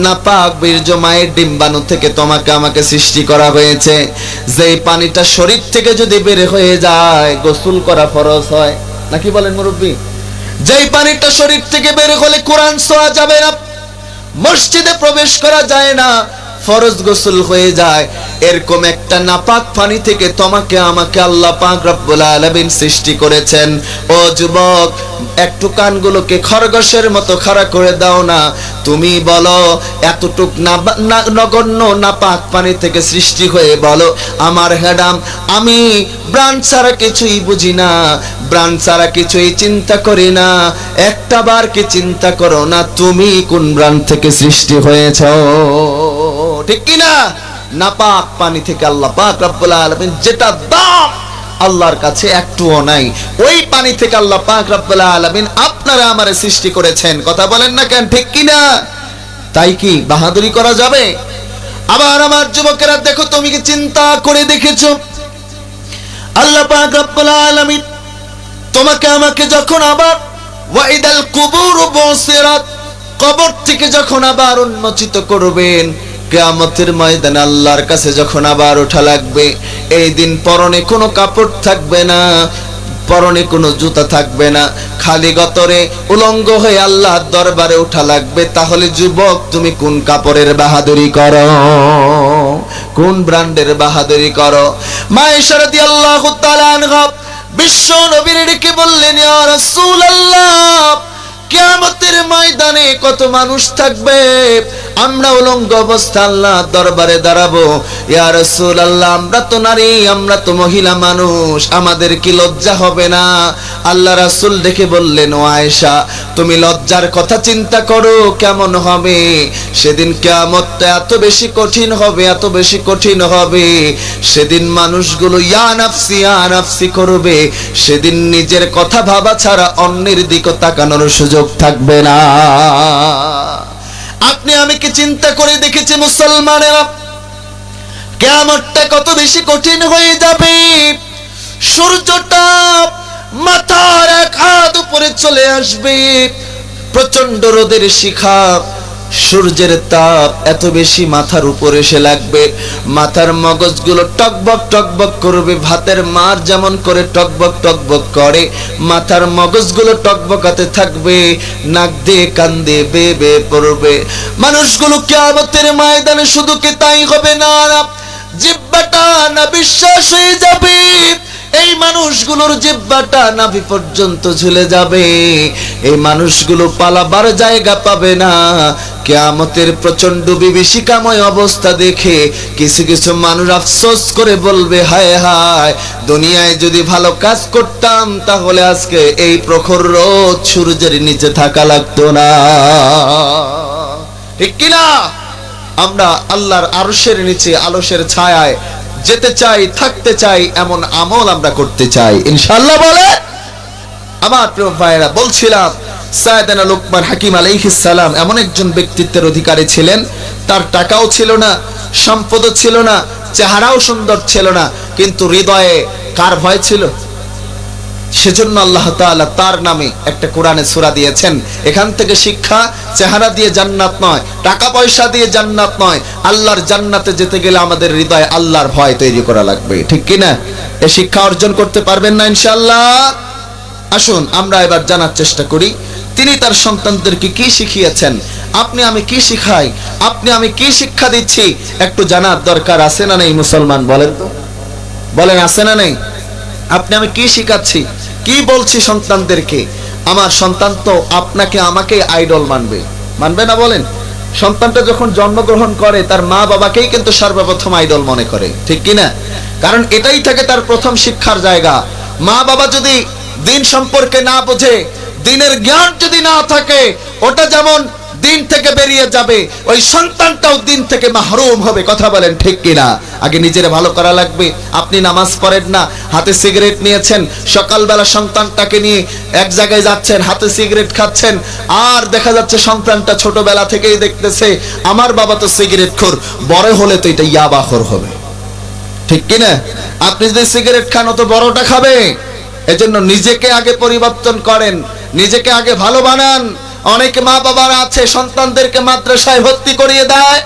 নাপাক বীর্য মায়ের ডিম্বাণু থেকে তোমাকে আমাকে সৃষ্টি করা হয়েছে। যেই পানিটা শরীর থেকে যদি বের হয়ে যায়, গোসল করা ফরজ হয় নাকি বলেন মুরব্বী? যেই পানিটা শরীর থেকে বের হলে কোরআন ছোঁয়া যাবে না, মসজিদে প্রবেশ করা যায় না, ফরজ গোসল হয়ে যায়, এরকম একটা নাপাক পানি থেকে তোমাকে আমাকে আল্লাহ পাক রব্বুল আলামিন সৃষ্টি করেছেন। ও যুবক, একটু কানগুলোকে খরগোশের মতো খাড়া করে দাও না, তুমি বলো এতটুক নগণ্য নাপাক পানি থেকে সৃষ্টি হয়ে বলো আমার হ্যাডাম আমি ব্র্যান্ড ছাড়া কিছুই বুঝি না, ব্র্যান্ড ছাড়া কিছুই চিন্তা করি না, একটা বার কি চিন্তা করো না তুমি কোন ব্র্যান্ড থেকে সৃষ্টি হয়েছো? ঠিক কিনা? নাপাক পানি থেকে আল্লাহ পাক রব্বুল আলামিন যেটা দাম আল্লাহর কাছে একটুও নাই, ওই পানি থেকে আল্লাহ পাক রব্বুল আলামিন আপনারা আমারে সৃষ্টি করেছেন। কথা বলেন না কেন? ঠিক কিনা? তাই কি বাহাদুরি করা যাবে? আবার আমার যুবকেরা দেখো, তুমি কি চিন্তা করে দেখেছো আল্লাহ পাক রব্বুল আলামিন তোমাকে আমাকে যখন আবার ওয়াইদাল কুবুর বুসিরাত, কবর থেকে যখন আবার উন্মোচিত করবেন, কিয়ামতের ময়দানে আল্লাহর কাছে যখন আবার ওঠা লাগবে, এই দিন পরনে কোনো কাপড় থাকবে না, পরনে কোনো জুতা থাকবে না, খালি গতরে উলঙ্গ হয়ে আল্লাহর দরবারে ওঠা লাগবে। তাহলে যুবক তুমি কোন কাপড়ের বাহাদুরি করো, কোন ব্র্যান্ডের বাহাদুরি করো? মা আয়েশা রাদিয়াল্লাহু তাআলা আনহা বিশ্ব নবীর ডেকে বললেন, ইয়া রাসূলুল্লাহ কিয়ামতের ময়দানে কত মানুষ থাকবে, আমরা উলঙ্গ অবস্থা আল্লাহর দরবারে দাঁড়াবো। ইয়া রাসূলুল্লাহ, আমরা তো নারী, আমরা তো মহিলা মানুষ, আমাদের কি লজ্জা হবে না? আল্লাহ রাসূল দেখে বললেন, ও আয়েশা, তুমি লজ্জার কথা চিন্তা করো কেমন হবে। সেদিন কিয়ামতটা এত বেশি কঠিন হবে, এত বেশি কঠিন হবে। সেদিন মানুষগুলো ইয়া নাফসি করবে। সেদিন নিজের কথা ভাবা ছাড়া অন্যের দিকে তাকানোর সুযোগ থাকবে না। আপনি আমি কি চিন্তা করে দেখেছি মুসলমানেরা, কিয়ামতটা কত বেশি কঠিন হয়ে যাবে। সূর্যটা মাথার এক হাত উপরে চলে আসবে, প্রচন্ড রোদের শিখা, সূর্যের তাপ এত বেশি মাথার উপরে এসে লাগবে, মাথার মগজগুলো টকবক টকবক করবে। ভাতের মার যেমন করে টকবক টকবক করে, মাথার মগজগুলো টকবকাতে থাকবে, নাক দিয়ে কান দিয়ে বেয়ে বেয়ে পড়বে। মানুষগুলো কিয়ামতের ময়দানে শুধু কি তাই হবে না, জিহ্বাটা না বিশ্বাস হয়ে যাবে। এই মানুষগুলোর জিহ্বাটা নাভি পর্যন্ত ঝুলে যাবে। এই মানুষগুলো পালাবার জায়গা পাবে না। কিয়ামতের প্রচন্ড বিভীষিকাময় অবস্থা দেখে কিছু কিছু মানুষ আফসোস করে বলবে, হায় হায়, দুনিয়ায় যদি ভালো কাজ করতাম তাহলে আজকে এই প্রখর রোদ সূর্যের নিচে থাকা লাগতো না। ঠিক কিনা? আমরা আল্লাহর আরশের নিচে আলসের ছায়ায় যেতে চাই, থাকতে চাই, এমন আমল আমরা করতে চাই ইনশাআল্লাহ। বলে আমার প্রিয় ভাইরা, বলছিলাম সাইয়েদনা লুকমান হাকিম আলাইহিস সালাম এমন একজন ব্যক্তিত্বের অধিকারী ছিলেন। তার টাকাও ছিল না, সম্পদও ছিল না, চেহারাও সুন্দর ছিল না, কিন্তু হৃদয়ে কার ভয় ছিল? সেজন্য আল্লাহ তাআলা তার নামে একটা কোরআনে সূরা দিয়েছেন। এখান থেকে শিক্ষা, চেহারা দিয়ে জান্নাত নয়, টাকা পয়সা দিয়ে জান্নাত নয়। আল্লাহর জান্নাতে যেতে গেলে আমাদের হৃদয়ে আল্লাহর ভয় তৈরি করা লাগবে। ঠিক কি না? এই শিক্ষা অর্জন করতে পারবেন না ইনশাআল্লাহ? আসুন আমরা এবার জানার চেষ্টা করি তিনি তার সন্তানদেরকে কি শিখিয়েছেন, আপনি আমি কি শিখাই, আপনি আমি কি শিক্ষা দিচ্ছি, একটু জানার দরকার আছে না নেই মুসলমান? বলেন তো, বলেন আছে না নেই? আপনি আমি কি শিখাচ্ছি, কি বলছি সন্তানদেরকে? আমার সন্তান তো আপনাকে আমাকে আইডল মানবে, মানবে না? বলেন, সন্তানটা যখন জন্মগ্রহণ করে তার মা বাবাকেই কিন্তু সর্বপ্রথম আইডল মনে করে, ঠিক কিনা? কারণ এটাই থাকে তার প্রথম শিক্ষার জায়গা। মা বাবা যদি দিন সম্পর্কে না বোঝে, দিনের জ্ঞান যদি না থাকে, ওটা যেমন দিন থেকে বেরিয়ে যাবে, ওই সন্তানটাও দিন থেকে মাহরুম হবে। কথা বলেন ঠিক কিনা? আগে নিজের ভালো করা লাগবে। আপনি নামাজ পড়েন না, হাতে সিগারেট নিয়েছেন, সকালবেলা সন্তানটাকে নিয়ে এক জায়গায় যাচ্ছেন, হাতে সিগারেট খাচ্ছেন, আর দেখা যাচ্ছে সন্তানটা ছোটবেলা থেকেই দেখতেছে আমার বাবা তো সিগারেট খোর, বড় হলে তো এটা ইয়াবাখোর হবে, ঠিক কিনা? আপনি যদি সিগারেট খান তো বড়টা খাবে। এজন্য নিজেকে আগে পরিবর্তন করেন, নিজেকে আগে ভালো বানান। অনেক মা বাবারা আছে সন্তানদেরকে মাদ্রাসায় ভর্তি করিয়ে দেয়,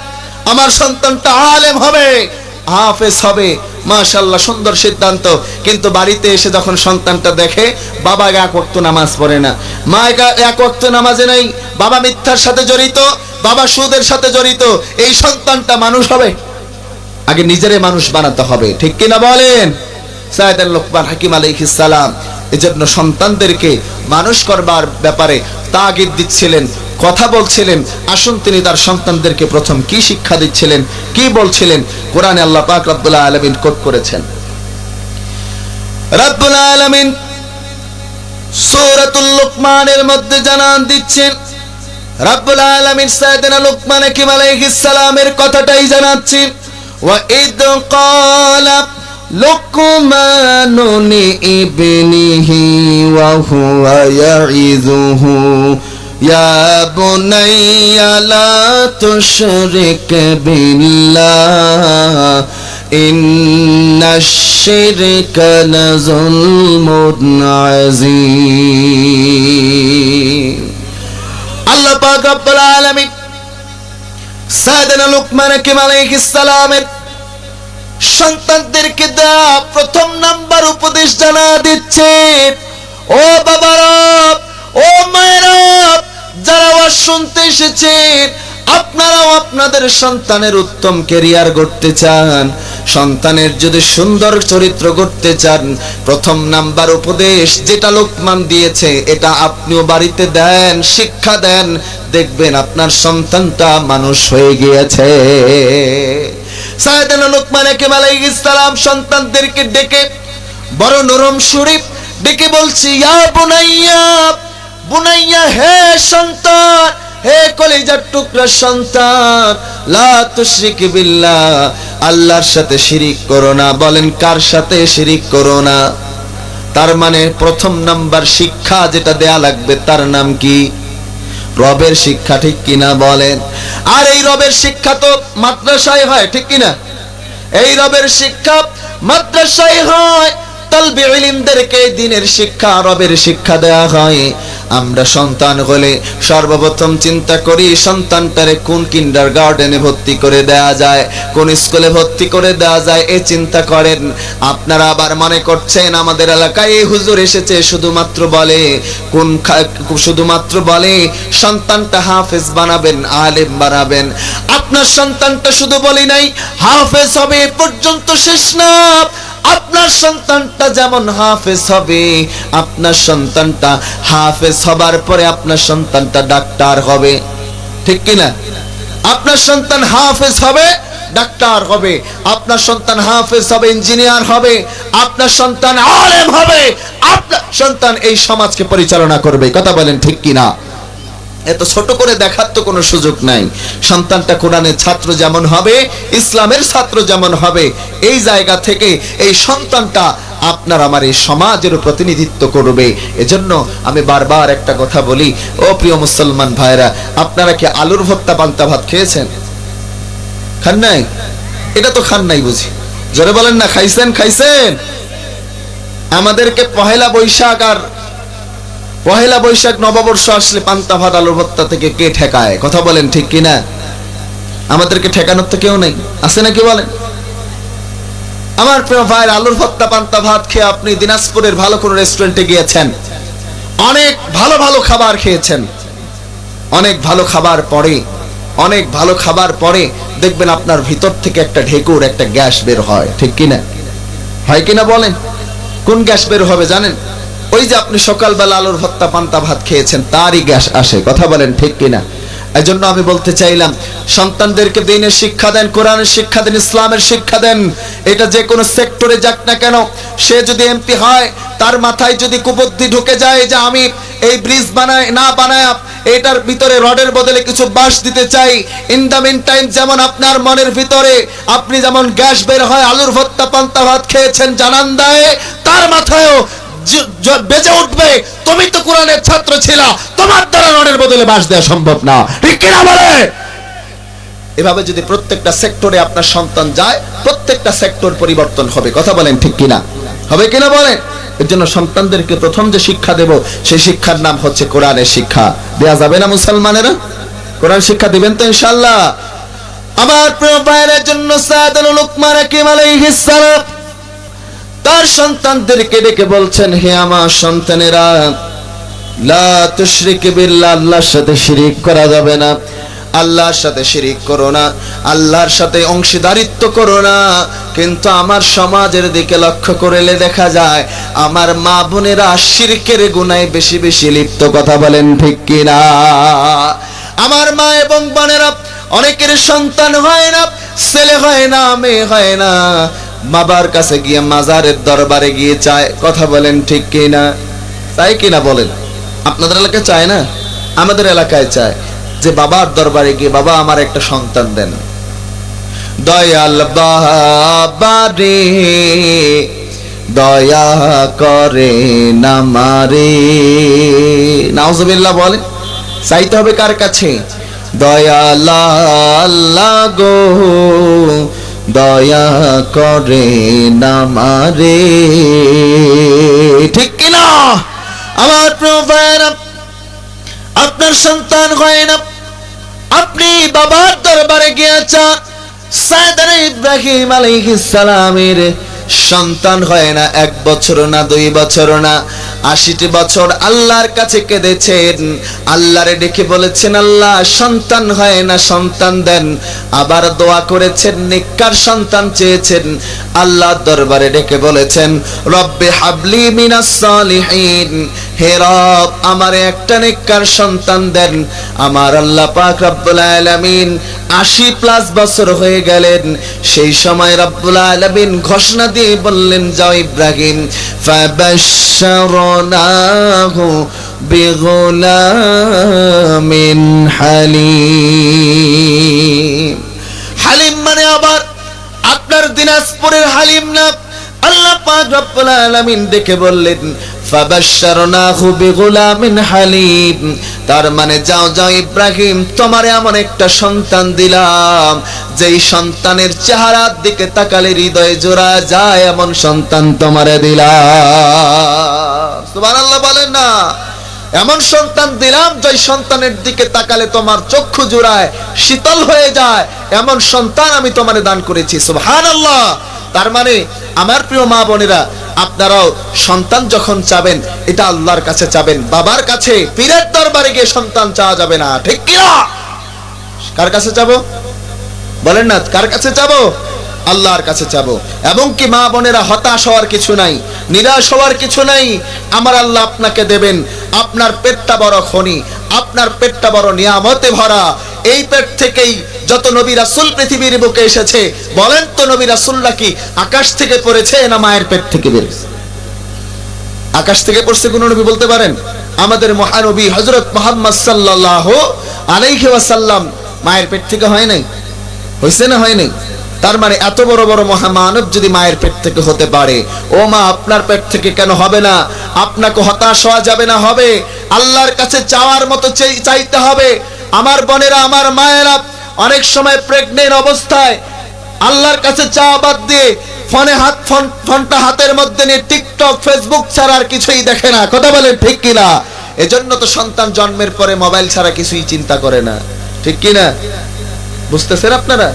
আমার সন্তানটা আলেম হবে, হাফেজ হবে, মাশাআল্লাহ, সুন্দর সিদ্ধান্ত। কিন্তু বাড়িতে এসে যখন সন্তানটা দেখে বাবা এক ওয়াক্ত নামাজ পড়ে না, মা এক ওয়াক্ত নামাজে নেই, বাবা মিথ্যার সাথে জড়িত, বাবা সুদের সাথে জড়িত, এই সন্তানটা মানুষ হবে? আগে নিজেরে মানুষ বানাতে হবে, ঠিক কিনা বলেন? সাইয়েদনা লুকমান হাকিম আলাইহিস সালাম এজন্য সন্তানদেরকে মানুষ করবার ব্যাপারে তাগিদ দিচ্ছিলেন, কথা বলছিলেন। আসুন তিনি তার সন্তানদেরকে প্রথম কি শিক্ষা দিচ্ছিলেন, কি বলছিলেন, কোরআনে আল্লাহ পাক রব্বুল আলামিন কোট করেছেন। রব্বুল আলামিন সূরাতুল লুকমানের মধ্যে জানান দিচ্ছেন, রব্বুল আলামিন সাইয়েদনা লুকমান হাকিম আলাইহিস সালামের কথাটাই জানাচ্ছেন। ওয়া ইদ ক্বালা লুকমানু লিইবনিহি ওয়া হুয়া ইয়াইযুহু ইয়া বুনাইয়া লা তুশরিক বিল্লাহ ইন্নাশ শিরকা লাযুলমুন আযীম। আল্লাহ পাক রব্বুল আলামিন সাইয়েদনা লুকমান হাকিম আলাইহিস সালামের সন্তানদেরকে দেয়া প্রথম নাম্বার উপদেশ জানা দিচ্ছে, ও বাবারা, ও মায়েরা, যারা ওয়াজ শুনতে এসেছেন, আপনারাও আপনাদের সন্তানের উত্তম ক্যারিয়ার গড়তে চান, সন্তানের যদি সুন্দর চরিত্র গড়তে চান, প্রথম নাম্বার উপদেশ যেটা লোকমান দিয়েছে, এটা আপনিও বাড়িতে দেন, শিক্ষা দেন, দেখবেন আপনার সন্তানটা মানুষ হয়ে গিয়েছে। সাইয়েদনা লোকমান হাকিম আলাইহিস সালাম সন্তানদেরকে ডেকে বড় নরম সুরে ডেকে বলছি, ইয়া বুনাইয়া, বুনাইয়া, হে সন্তান, হে কলিজার টুকরা সন্তান, লা তুশরিক বিল্লাহ, আল্লাহর সাথে শিরিক করো না। বলেন, কার সাথে শিরিক করো না? তার মানে প্রথম নাম্বার শিক্ষা যেটা দেয়া লাগবে তার নাম কি? রবের শিক্ষা, ঠিক কিনা বলেন? আর এই রবের শিক্ষা তো মাদ্রাসায় হয়, ঠিক কিনা? এই রবের শিক্ষা মাদ্রাসায় হয়, তালবে ইলমদেরকে দ্বীনের শিক্ষা, রবের শিক্ষা দেয়া হয়। আমরা সন্তান হলে সর্বপ্রথম চিন্তা করি সন্তানটারে কোন কিন্ডারগার্টেনে ভর্তি করে দেয়া যায়, কোন স্কুলে ভর্তি করে দেয়া যায়, এই চিন্তা করেন। আপনারা আবার মনে করছেন আমাদের এলাকায় এই হুজুর এসেছে শুধুমাত্র বলে শুধুমাত্র বলে সন্তানটা হাফেজ বানাবেন, আলেম বানাবেন। আপনার সন্তানটা শুধু বলি নাই হাফেজ হবে এ পর্যন্ত শেষ না, আপনার সন্তানটা যেমন হাফেজ হবে, আপনার সন্তানটা হাফেজ হবার পরে আপনার সন্তানটা ডাক্তার হবে, ঠিক কিনা? আপনার সন্তান হাফেজ হবে, ডাক্তার হবে, আপনার সন্তান হাফেজ হবে, ইঞ্জিনিয়ার হবে, আপনার সন্তান আলেম হবে, আপনার সন্তান এই সমাজকে পরিচালনা করবে। কথা বলেন, ঠিক কিনা? এত ছোট করে দেখার তো কোনো সুযোগ নাই। সন্তানটা কোরআনের ছাত্র যেমন হবে, ইসলামের ছাত্র যেমন হবে, এই জায়গা থেকে এই সন্তানটা আপনার আমার এই সমাজের প্রতিনিধিত্ব করবে। এজন্য আমি বারবার একটা কথা বলি, ও প্রিয় মুসলমান ভাইরা, আপনারা কি আলুর ভর্তা পান্তা ভাত খেয়েছেন? খান নাই? এটা তো খান নাই বুঝি, জোরে বলেন না, খাইছেন? খাইছেন? আমাদেরকে পহেলা বৈশাখ নববর্ষ আসলে পান্তা ভাত আলুর ভর্তা থেকে কে ঠেকায়? কথা বলেন, ঠিক কিনা? আমাদেরকে ঠেকানোর তো কেউ নেই, আছে নাকি বলেন? আমার প্রিয় ভাইয়ের, আলুর ভর্তা পান্তা ভাত খেয়ে আপনি দিনাজপুরের ভালো কোনো রেস্টুরেন্টে গিয়েছেন, অনেক ভালো ভালো খাবার খেয়েছেন, অনেক ভালো খাবার পরে দেখবেন আপনার ভিতর থেকে একটা ঢেকুর, একটা গ্যাস বের হয়, ঠিক কিনা? হয় কিনা বলেন? কোন গ্যাস বের হবে জানেন? ওই যে আপনি সকালবেলা আলুর ভর্তা পান্তা ভাত খেয়েছেন, তারই গ্যাস আসে। কথা বলেন, ঠিক কিনা? এজন্য আমি বলতে চাইলাম, সন্তানদেরকে দ্বীনের শিক্ষা দেন, কোরআনের শিক্ষা দেন, ইসলামের শিক্ষা দেন। এটা যে কোনো সেক্টরে যাক না কেন, সে যদি এমপি হয়, তার মাথায় যদি কুবুদ্ধি ঢুকে যায় যে আমি এই ব্রিজ বানায় এটার ভিতরে রডের বদলে কিছু বাঁশ দিতে চাই, ইন দ্য মিন টাইম যেমন আপনার মনের ভিতরে আপনি যেমন গ্যাস বের হয় আলুর ভর্তা পান্তা ভাত খেয়েছেন জানান দেয়, তার মাথায়ও বেজে উঠবে, তুমি তো কোরআনের ছাত্র ছিলা, তোমার দ্বারা রডের বদলে বাঁশ দেওয়া সম্ভব না, ঠিক কিনা বলে? এভাবে যদি প্রত্যেকটা সেক্টরে আপনার সন্তান যায়, প্রত্যেকটা সেক্টর পরিবর্তন হবে। কথা বলেন, ঠিক কিনা? হবে কিনা বলেন? এর জন্য সন্তানদেরকে প্রথম যে শিক্ষা দেব, সেই শিক্ষার নাম হচ্ছে কোরআনের শিক্ষা। দেয়া যাবে না মুসলমানেরা? কোরআন শিক্ষা দিবেন তো ইনশাআল্লাহ? আমার প্রিয় ভাইয়ের জন্য সাইয়েদনা লোকমান হাকিম আলাইহিস সালাম তার সন্তানদেরকে ডেকে বলছেন, হে আমার সন্তানেরা, লা তুশরিক বিল্লাহ, আল্লাহর সাথে শিরিক করা যাবে না, আল্লাহর সাথে শিরিক করো না, আল্লাহর সাথে অংশীদারিত্ব করো না। কিন্তু আমার সমাজের দিকে লক্ষ্য করলে দেখা যায় আমার মা বোনেরা শিরকের গুনাহে বেশি বেশি লিপ্ত। কথা বলেন, ঠিক কিনা? আমার মা এবং বোনেরা অনেকের সন্তান হয় না, ছেলে হয় না, মেয়ে হয় না, বাবার কাছে গিয়ে মাজারের দরবারে গিয়ে চায়। কথা বলেন, ঠিক কিনা? চাই কিনা বলেন? আপনাদের এলাকায় চায় না? আমাদের এলাকায় চায় যে বাবার দরবারে গিয়ে, বাবা আমার একটা সন্তান দেন। দয়াল বাবা রে, দয়া করে নামারে। নাউজুবিল্লাহ বলেন। চাইতে হবে কার কাছে? দয়াল আল্লাহ গো, দয়া করে নামারে, ঠিক কিনা? আমার প্রিয় ভাইরা, আপনার সন্তান হয় না, আপনি বাবার দরবারে গিয়েছেন, সাইয়েদনা ইব্রাহিম আলাইহিস সালামের সন্তান হয় না, 1 বছর না, 2 বছর না, 80টি বছর আল্লাহর কাছে কেঁদেছেন, আল্লাহরে ডেকে বলেছেন আল্লাহ সন্তান হয় না, সন্তান দেন। আবার দোয়া করেছেন, নেককার সন্তান চেয়েছেন, আল্লাহর দরবারে ডেকে বলেছেন রব্বে হাবলি মিনাস সালিহিন, হে রব আমার একটা নেককার সন্তান দেন। আমার আল্লাহ পাক রব্বুল আলামিন 80+ বছর হয়ে গেলেন, সেই সময় রব্বুল আলামিন ঘোষণা দিয়ে বললেন যাও ইব্রাহিম, ফাবাশশারনাহু বিগুলামিন হালিম। হালিম মানে আবার আপনার দিনাজপুরের হালিম না, আল্লাহ পাক রব্বুল আলামিন ডেকে বললেন ফাবাশশারনাহু বিগুলামিন হালিম, তার মানে যাও যাও ইব্রাহিম তোমারে এমন একটা সন্তান দিলাম যেই সন্তানের চেহারার দিকে তাকালে হৃদয়ে জোড়া যায়, এমন সন্তান তোমারে দিলাম। সুবহানাল্লাহ বলেন না, এমন সন্তান দিলাম যে সন্তানের দিকে তাকালে তোমার চক্ষু জোড়ায়, শীতল হয়ে যায়, এমন সন্তান আমি তোমারে দান করেছি। সুবহানাল্লাহ। তার মানে আমার প্রিয় মা বোনেরা, আপনারাও সন্তান যখন চাবেন এটা আল্লাহর কাছে চাবেন, বাবার কাছে পীরের দরবারে গিয়ে সন্তান চাওয়া যাবে না, ঠিক কি না? কার কাছে চাবো বলেন না, কার কাছে চাবো? আল্লাহর কাছে চাবো। এবং কি মা বোনেরা, হতাশ হওয়ার কিছু নাই, নিরাশ হওয়ার কিছু নাই। আমার আল্লাহ আপনাকে দেবেন, আপনার পেটটা বড় খনি, আপনার পেটটা বড় নিয়ামতে ভরা। এই পেট থেকেই যত নবী রাসূল পৃথিবীর বুকে এসেছে, বলেন তো নবী রাসূলরা কি আকাশ থেকে পড়েছে না মায়ের পেট থেকে বেরিয়েছে? আকাশ থেকে পড়ছে কোন নবী বলতে পারেন? আমাদের মহানবী হযরত মুহাম্মদ সাল্লাল্লাহু আলাইহি ওয়াসাল্লাম মায়ের পেট থেকে হয় নাই? হইছে না হয় নাই? তার মানে এত বড় বড় মহামানব যদি মায়ের পেট থেকে হতে পারে, ও মা আপনার পেট থেকে কেন হবে না? আপনাকে হতাশ হওয়া যাবে না, হবে আল্লাহর কাছে চাওয়ার মতো চাইতে হবে। আমার বোনেরা, আমার মায়েরা অনেক সময় প্রেগনেন্ট অবস্থায় আল্লাহর কাছে চাওয়া বাদ দিয়ে ফোনটা হাতের মধ্যে নিয়ে টিকটক ফেসবুক ছাড়া আর কিছুই দেখে না। কথা বলেন ঠিক কিনা? এজন্য তো সন্তান জন্মের পরে মোবাইল ছাড়া কিছুই চিন্তা করে না, ঠিক কিনা? বুঝতেছেন আপনারা?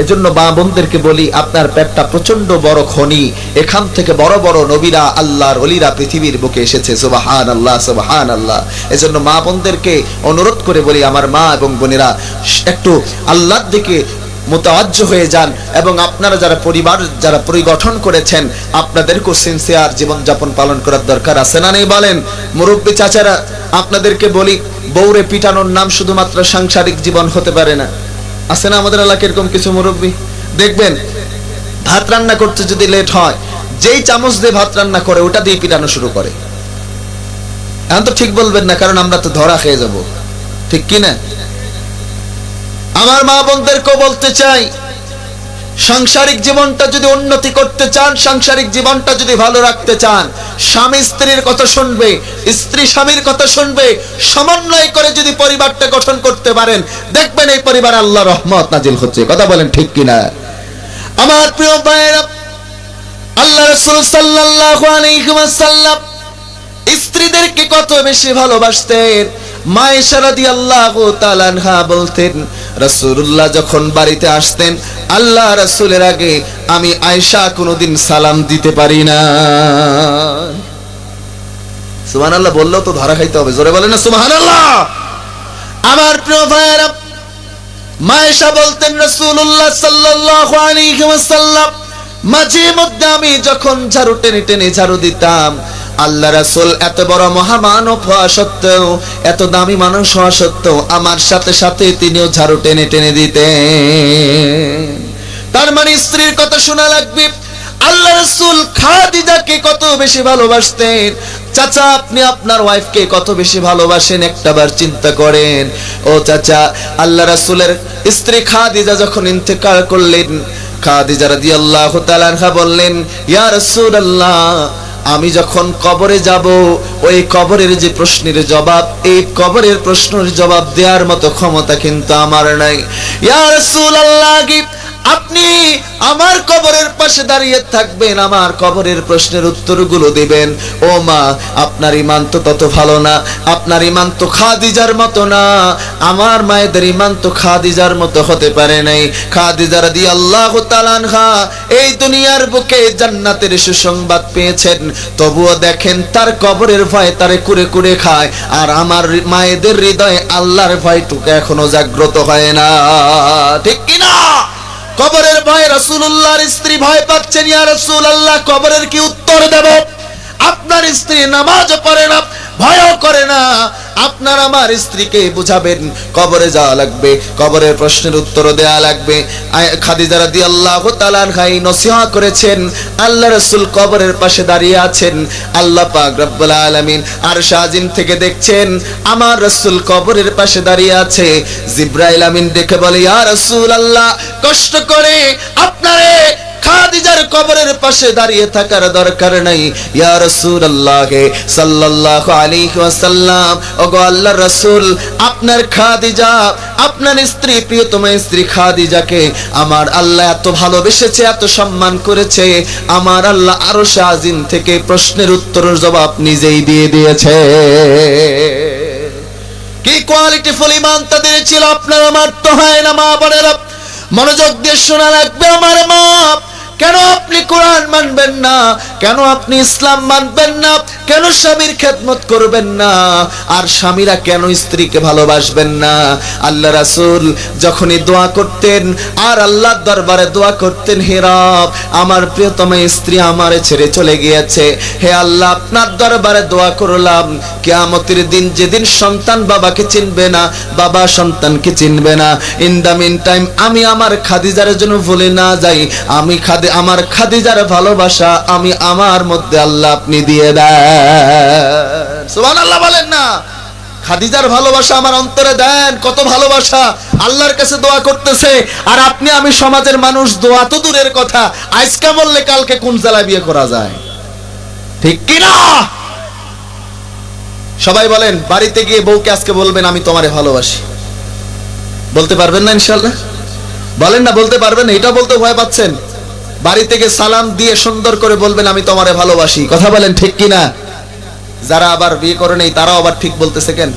এজন্য মা বোনদেরকে বলি, আপনার পেটটা প্রচন্ড বড় খনি, এখান থেকে বড় বড় নবীরা আল্লাহর ওলিরা পৃথিবীর বুকে এসেছে। সুবহানাল্লাহ, সুবহানাল্লাহ। এজন্য মা বোনদেরকে অনুরোধ করে বলি, আমার মা এবং বোনেরা একটু আল্লাহর দিকে মুতাওয়াজ্জহ হয়ে যান, এবং আপনারা যারা পরিবার যারা পরিগঠন করেছেন আপনাদেরকে সিনসিয়ার জীবনযাপন পালন করার দরকার আছে না নেই বলেন? মুরব্বী চাচারা আপনাদেরকে বলি, বউরে পিটানোর নাম শুধুমাত্র সাংসারিক জীবন হতে পারে না। আছে না আমাদের এলাকায় এরকম কিছু মুরব্বী? দেখবেন ভাত রান্না করতে যদি লেট হয়, যেই চামচ দিয়ে ভাত রান্না করে ওটা দিয়ে পিটানো শুরু করে। এখন তো ঠিক বলবেন না, কারণ আমরা তো ধরা খেয়ে যাব, ঠিক কি না? আমার মা বোনদেরকেও বলতে চাই, সাংসারিক জীবনটা যদি উন্নতি করতে চান, সাংসারিক জীবনটা যদি ভালো রাখতে চান, স্বামী স্ত্রীর কথা শুনবে, স্ত্রী স্বামীর কথা শুনবে, সমন্বয় করে যদি পরিবারটা গঠন করতে পারেন, দেখবেন এই পরিবার আল্লাহর রহমত নাজিল হচ্ছে। কথা বলেন ঠিক কিনা? আমার প্রিয় ভাইরা, আল্লাহ রাসূল সাল্লাল্লাহু আলাইহি ওয়াসাল্লাম স্ত্রীদেরকে কত বেশি ভালোবাসতেন। মা আয়েশা রাদিয়াল্লাহু তাআলা আনহা বলতেন, রাসূলুল্লাহ যখন বাড়িতে আসতেন, আল্লাহ রাসূলের আগে আমি আয়েশা কোনোদিন সালাম দিতে পারি না। সুবহানাল্লাহ বললেও তো ধরা খাইতে হবে, জোরে বলেন না সুবহানাল্লাহ। আমার প্রিয় ভাইরা, মা আয়েশা বলতেন, রাসূলুল্লাহ সাল্লাল্লাহু আলাইহি ওয়াসাল্লাম মাঝে মধ্যে আমি যখন ঝাড়ু টেনে টেনে ঝাড়ু দিতাম, আল্লাহ রাসূল এত বড় মহামানব হওয়া সত্ত্বেও, এত দামি মানুষ হওয়া সত্ত্বেও আমার সাথে সাথে তিনিও ঝাড়ু টেনে টেনে দিতেন। তার মানে স্ত্রীর কথা শোনা লাগবে। আল্লাহ রাসূল খাদিজাকে কত বেশি ভালোবাসতেন। চাচা, আপনি আপনার ওয়াইফকে কত বেশি ভালোবাসেন একটাবার চিন্তা করেন। ও চাচা, আল্লাহ রাসূলের স্ত্রী খাদিজা যখন ইন্তেকাল করলেন, খাদিজা রাদিয়াল্লাহু তাআলা আনহা বললেন, ইয়া রাসূলুল্লাহ, আমি যখন কবরে যাব, ওই কবরের যে প্রশ্নের জবাব, এই কবরের প্রশ্নের জবাব দেওয়ার মতো ক্ষমতা কিন্তু আমার নাই। ইয়া রাসূলুল্লাহ, আপনি আমার কবরের পাশে দাঁড়িয়ে থাকবেন, আমার কবরের প্রশ্নের উত্তরগুলো দিবেন। ও মা, আপনার ঈমান তো তত ভালো না, আপনার ঈমান তো খাদিজার মতো না, আমার মায়েদের ঈমান তো খাদিজার মতো হতে পারে নাই। খাদিজা রাদিয়াল্লাহু তাআলা আনহা এই দুনিয়ার বুকে জান্নাতের সুসংবাদ পেয়েছেন, তবুও দেখেন তার কবরের ভয় তারে কুরে কুরে খায়, আর আমার মায়েদের হৃদয়ে আল্লাহর ভয়টুকু এখনো জাগ্রত হয় না। ঠিক কি না? কবরের ভয়ে রাসূলুল্লাহর স্ত্রী ভয় পাচ্ছেন। ইয়া রাসূলুল্লাহ, কবরের কি উত্তর দেব? আপনার স্ত্রী নামাজও পড়ে না, ভয়ও করে না, আপনার আমার স্ত্রীকে বুঝাবেন কবরে যাওয়া লাগবে, কবরের প্রশ্নের উত্তর দেওয়া লাগবে। খাদিজা রাদিয়াল্লাহু তাআলা আনহা নসিহত করেছেন। আল্লাহ রাসূল কবরের পাশে দাঁড়িয়ে আছেন, আল্লাহ পাক রব্বুল আলামিন আরশ আজিম থেকে দেখছেন আমার রাসূল কবরের পাশে দাঁড়িয়ে আছে। জিবরাইল আমিন দেখে বলে, ইয়া রাসূলুল্লাহ, কষ্ট করে আপনারে খাদিজার কবরের পাশে দাঁড়িয়ে থাকার দরকার নাই। ইয়া রাসূলুল্লাহ সাল্লাল্লাহু আলাইহি ওয়াসাল্লাম, ওগো আল্লাহর রাসূল, আপনার খাদিজা, আপনার স্ত্রী, প্রিয়তম স্ত্রী খাদিজাকে আমার আল্লাহ এত ভালোবেসেছে, এত সম্মান করেছে, আমার আল্লাহ আরশ আজিম থেকে প্রশ্নের উত্তরের জবাব নিজেই দিয়ে দিয়েছে। কি কোয়ালিটিফুল ঈমান তাদের ছিল, আপনার আমার তো হয় না। মা বোনেরা, মনোযোগ দিয়ে শোনা লাগবে আমার মা। কেন আপনি কোরআন মানবেন না? কেন আপনি ইসলাম মানবেন না? কেন স্বামীর খেদমত করবেন না? আর স্বামীরা কেন স্ত্রীকে ভালোবাসবেন না? আল্লাহ রাসূল যখনই দোয়া করতেন আর আল্লাহর দরবারে দোয়া করতেন, হে রব, আমার প্রিয়তম স্ত্রী আমারে ছেড়ে চলে গিয়েছে, হে আল্লাহ, আপনার দরবারে দোয়া করলাম, কিয়ামতের দিন যেদিন সন্তান বাবাকে চিনবে না, বাবা সন্তানকে চিনবে না, ইন দা মিন টাইম আমি আমার খাদিজার জন্য ভুলে না যাই, আমি আমার খাদিজার ভালোবাসা আমি আমার মধ্যে আল্লাহ আপনি দিয়ে দেন। সুবহানাল্লাহ বলেন না? খাদিজার ভালোবাসা আমার অন্তরে দেন। কত ভালোবাসা! আল্লাহর কাছে দোয়া করতেছে, আর আপনি আমি সমাজের মানুষ দোয়া তো দূরের কথা, আজকে বললে কালকে কোন জেলায় বিয়ে করা যায়। ঠিক কি না? সবাই বলেন, বাড়িতে গিয়ে বউকে আজকে বলবেন আমি তোমারে ভালোবাসি। বলতে পারবেন না ইনশাআল্লাহ? বলেন না, বলতে পারবেন? এটা বলতে ভয় পাচ্ছেন। বাড়ি থেকে সালাম দিয়ে সুন্দর করে বলবেন আমি তোমারে ভালোবাসি। কথা বলেন, ঠিক কি না? যারা আবার বিয়ে করে নেই তারাও আবার ঠিক বলতেছে কেন?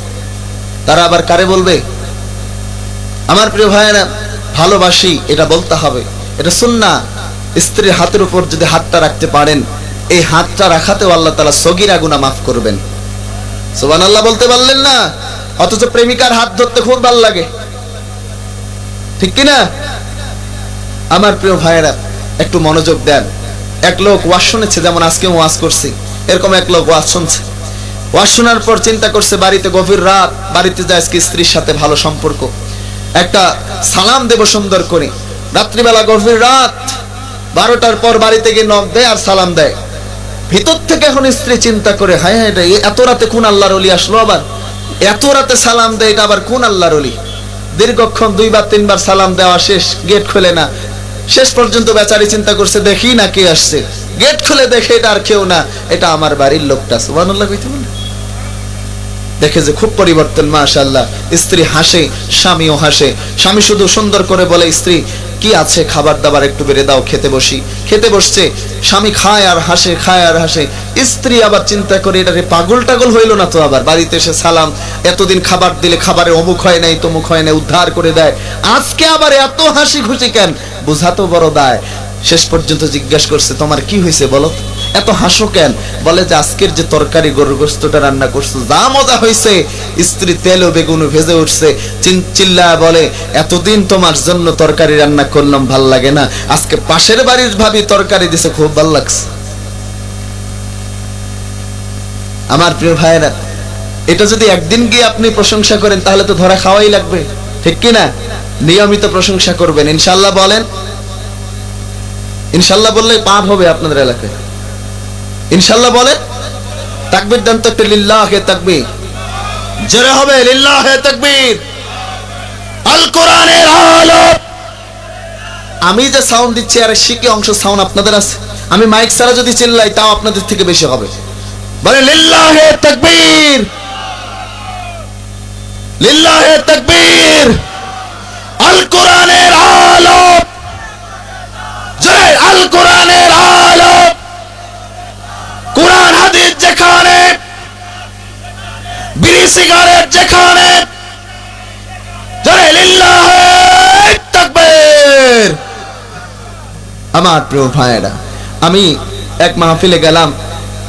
তারা আবার কারে বলবে? আমার প্রিয় ভাইয়েরা, ভালোবাসি এটা বলতে হবে, এটা সুন্নাহ। স্ত্রীর হাতের উপর যদি হাতটা রাখতে পারেন, এই হাতটা রাখাতেও আল্লাহ তাআলা সগীরা গুনাহ মাফ করবেন। সুবহানাল্লাহ বলতে পারলেন না? অথচ প্রেমিকার হাত ধরতে খুব ভালো লাগে। ঠিক কি না? আমার প্রিয় ভাইয়েরা, একটু মনোযোগ দেন। এক লোক ওয়াজ শুনেছে, যেমন আজকে ওয়াজ করছি, এরকম এক লোক ওয়াজ শুনছে। ওয়াজ শোনার পর চিন্তা করছে বাড়িতে গভীর রাত, বাড়িতে যায় আজকে স্ত্রীর সাথে ভালো সম্পর্ক, একটা সালাম দেব সুন্দর করে। রাত্রিবেলা গভীর রাত 12টার পর বাড়িতে গিয়ে নক দেয় আর সালাম দেয়। ভিতর থেকে এখন স্ত্রী চিন্তা করে, হায় হায়, এত রাতে কোন আল্লাহর ওলি আসলো, আবার এত রাতে সালাম দেয়, এটা আবার কোন আল্লাহর ওলি? দীর্ঘক্ষণ 2বার 3বার সালাম দেওয়া শেষ, গেট খুলে না। শেষ পর্যন্ত বেচারি চিন্তা করছে, দেখি না কে আসছে। গেট খুলে দেখে এটা আর কেউ না, এটা আমার বাড়ির লোকটা। সুবহানাল্লাহ কইতে বলে দেখে যে খুব পরিবর্তন, মাশাআল্লাহ। স্ত্রী হাসে, স্বামীও হাসে। স্বামী শুধু সুন্দর করে বলে, স্ত্রী কি আছে, খাবার দাবার একটু বেড়ে দাও, খেতে বসি। খেতে বসছে, স্বামী খায় আর হাসে, খায় আর হাসে। স্ত্রী আবার চিন্তা করে, এটা পাগল টাগল হইল না তো, আবার বাড়িতে এসে সালাম, এতদিন খাবার দিলে খাবারে অমুক হয় নাই, তমুক হয় নাই, উদ্ধার করে দেয়, আজকে আবার এত হাসি খুশি কেন? বুঝাতো বড় দায়। শেষ পর্যন্ত জিজ্ঞাসা করছে, তোমার কি হয়েছে বলো, এত হাসো কেন? বলে যে আজকের যে তরকারি গরুর গোশতটা রান্না করছো, যা মজা হয়েছে। স্ত্রী তেল ও বেগুন ভেজে উঠছে, চিল্লা বলে, এতদিন তোমার জন্য তরকারি রান্না করলাম, ভাল লাগে না, আজকে পাশের বাড়ির ভাবি তরকারি দিছে, খুব ভাল লাগছে। আমার প্রিয় ভাইয়েরা, এটা যদি একদিন গিয়ে আপনি প্রশংসা করেন তাহলে তো ধরা খাওয়াই লাগবে। ঠিক কি না? নিয়মিত প্রশংসা করবেন ইনশাআল্লাহ। বলেন ইনশাআল্লাহ, বললে পাপ হবে আপনাদের এলাকায়। ইনশাআল্লাহ বলে, তাকবীর দেন তো একটা, লিল্লাহে তাকবীর, জোরে হবে লিল্লাহে তাকবীর। আল কোরআনের আলো। আমি যে সাউন্ড দিচ্ছি আর শিখে অংশ সাউন্ড আপনাদের আছে, আমি মাইক ছাড়া যদি চিল্লাই তাও আপনাদের থেকে বেশি হবে। বলে লিল্লাহে তাকবীর, লিল্লাহে তাকবীর। আল কোরআনের আলো, আল কোরআনের আলো, কোরআন হাদিস যেখানে, বিড়ি সিগারেট যেখানে, জয় লিল্লাহি তাকবীর। আমার প্রিয় ভাইয়েরা, আমি এক মাহফিলে গেলাম,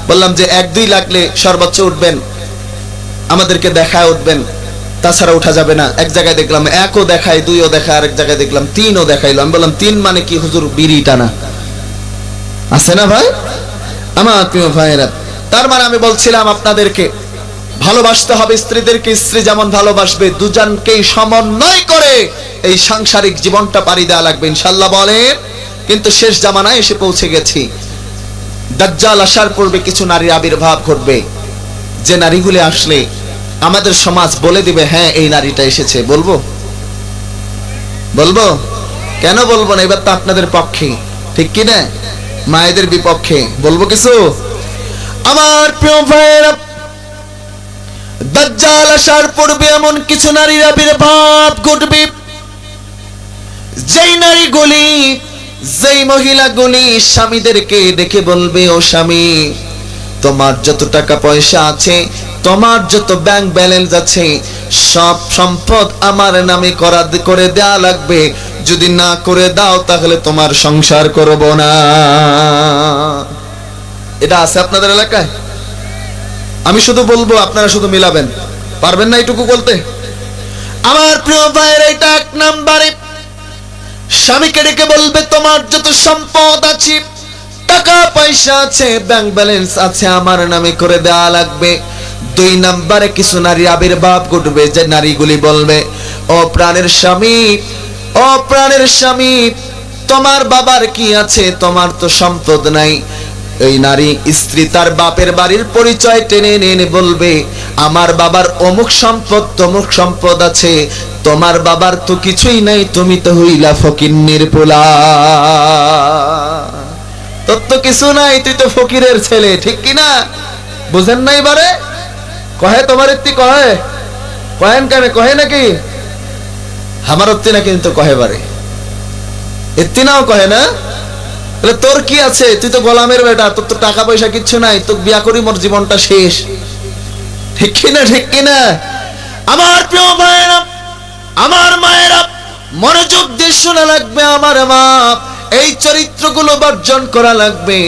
বললাম যে 1-2 লাগলে সর্বোচ্চ উঠবেন, আমাদেরকে দেখায় উঠবেন, তাছাড়া উঠা যাবে না। এক জায়গায় দেখলাম 1ও দেখায়, 2ও দেখায়, আরেক জায়গায় দেখলাম 3ও দেখাইলো। আমি বললাম 3 মানে কি হুজুর, বিড়ি টানা আছে না ভাই? আমার প্রিয় ভাইয়েরা, তার মানে আমি বলছিলাম আপনাদেরকে ভালোবাসতে হবে স্ত্রীদেরকে, স্ত্রী যেমন ভালোবাসবে, দুজনকেই সমন্বয় করে এই সাংসারিক জীবনটা পাড়ি দেওয়া লাগবে ইনশাআল্লাহ বলেন। কিন্তু শেষ জামানায় এসে পৌঁছে গেছি, দাজ্জাল আসার পূর্বে কিছু নারীর আবির্ভাব ঘটবে, যে নারীগুলি আসলে আমাদের সমাজ বলে দিবে হ্যাঁ এই নারীটা এসেছে। বলবো বলবো কেন বলবো না? এবার তো আপনাদের পক্ষে, ঠিক কি না? মায়েদের বিপক্ষে বলবো কিছু? আমার প্রিয় ভাইয়েরা, দাজ্জাল আসার পূর্বে এমন কিছু নারীর আবির্ভাব ঘটবে, যেই নারীগুলি, যেই মহিলাগুলি স্বামীদেরকে ডেকে বলবে, ও স্বামী, তোমার যত টাকা পয়সা আছে, তোমার যত ব্যাংক ব্যালেন্স আছে, সব সম্পদ আমার নামে করে দেয়া লাগবে, যদি না করে দাও তাহলে তোমার সংসার করব না। এটা আছে আপনাদের এলাকায়? আমি শুধু বলবো, আপনারা শুধু মিলাবেন, পারবেন না এইটুকু বলতে? আমার প্রিয় ভাইয়ের, এটা 1 নম্বরে স্বামীকে ডেকে বলবে, তোমার যত সম্পদ আছে, টাকা পয়সা আছে, ব্যাংক ব্যালেন্স আছে, আমার নামে করে দেওয়া লাগবে। 2 নম্বরে কিছু নারী আবির্ভাব ঘটবে, যে নারীগুলি বলবে, ও প্রাণের স্বামী, ও প্রাণের স্বামী, তোমার বাবার কি আছে, তোমার তো সম্পদ নাই। এই নারী স্ত্রী তার বাপের বাড়ির পরিচয় টেনে এনে বলবে, আমার বাবার অমুক সম্পদ তমুক সম্পদ আছে, তোমার বাবার তো কিছুই নাই, তুমি তো হইলা ফকিন্নির পোলা, তোর তো কিছু নাই, তুই তো ফকিরের ছেলে, ঠিক কিনা? বুঝেন নাই? বারে কহে তোমার ইত্তি কহে, কহেন কেন? কহে নাকি আমার অত্তি না? কিন্তু কহে বারে ইত্তি নাও কহে না? তাহলে তোর কি আছে? তুই তো গোলামের বেটা, তোর তো টাকা পয়সা কিচ্ছু নাই, তোর বিয়া করি মোর জীবনটা শেষ, ঠিক কিনা? ঠিক কিনা? আমার প্রিয় ভাইয়েরা, আমার মায়েরা, মনোযোগ দিয়ে শোনা লাগবে। আমার মা, এই চরিত্রগুলো বর্জন করা লাগবে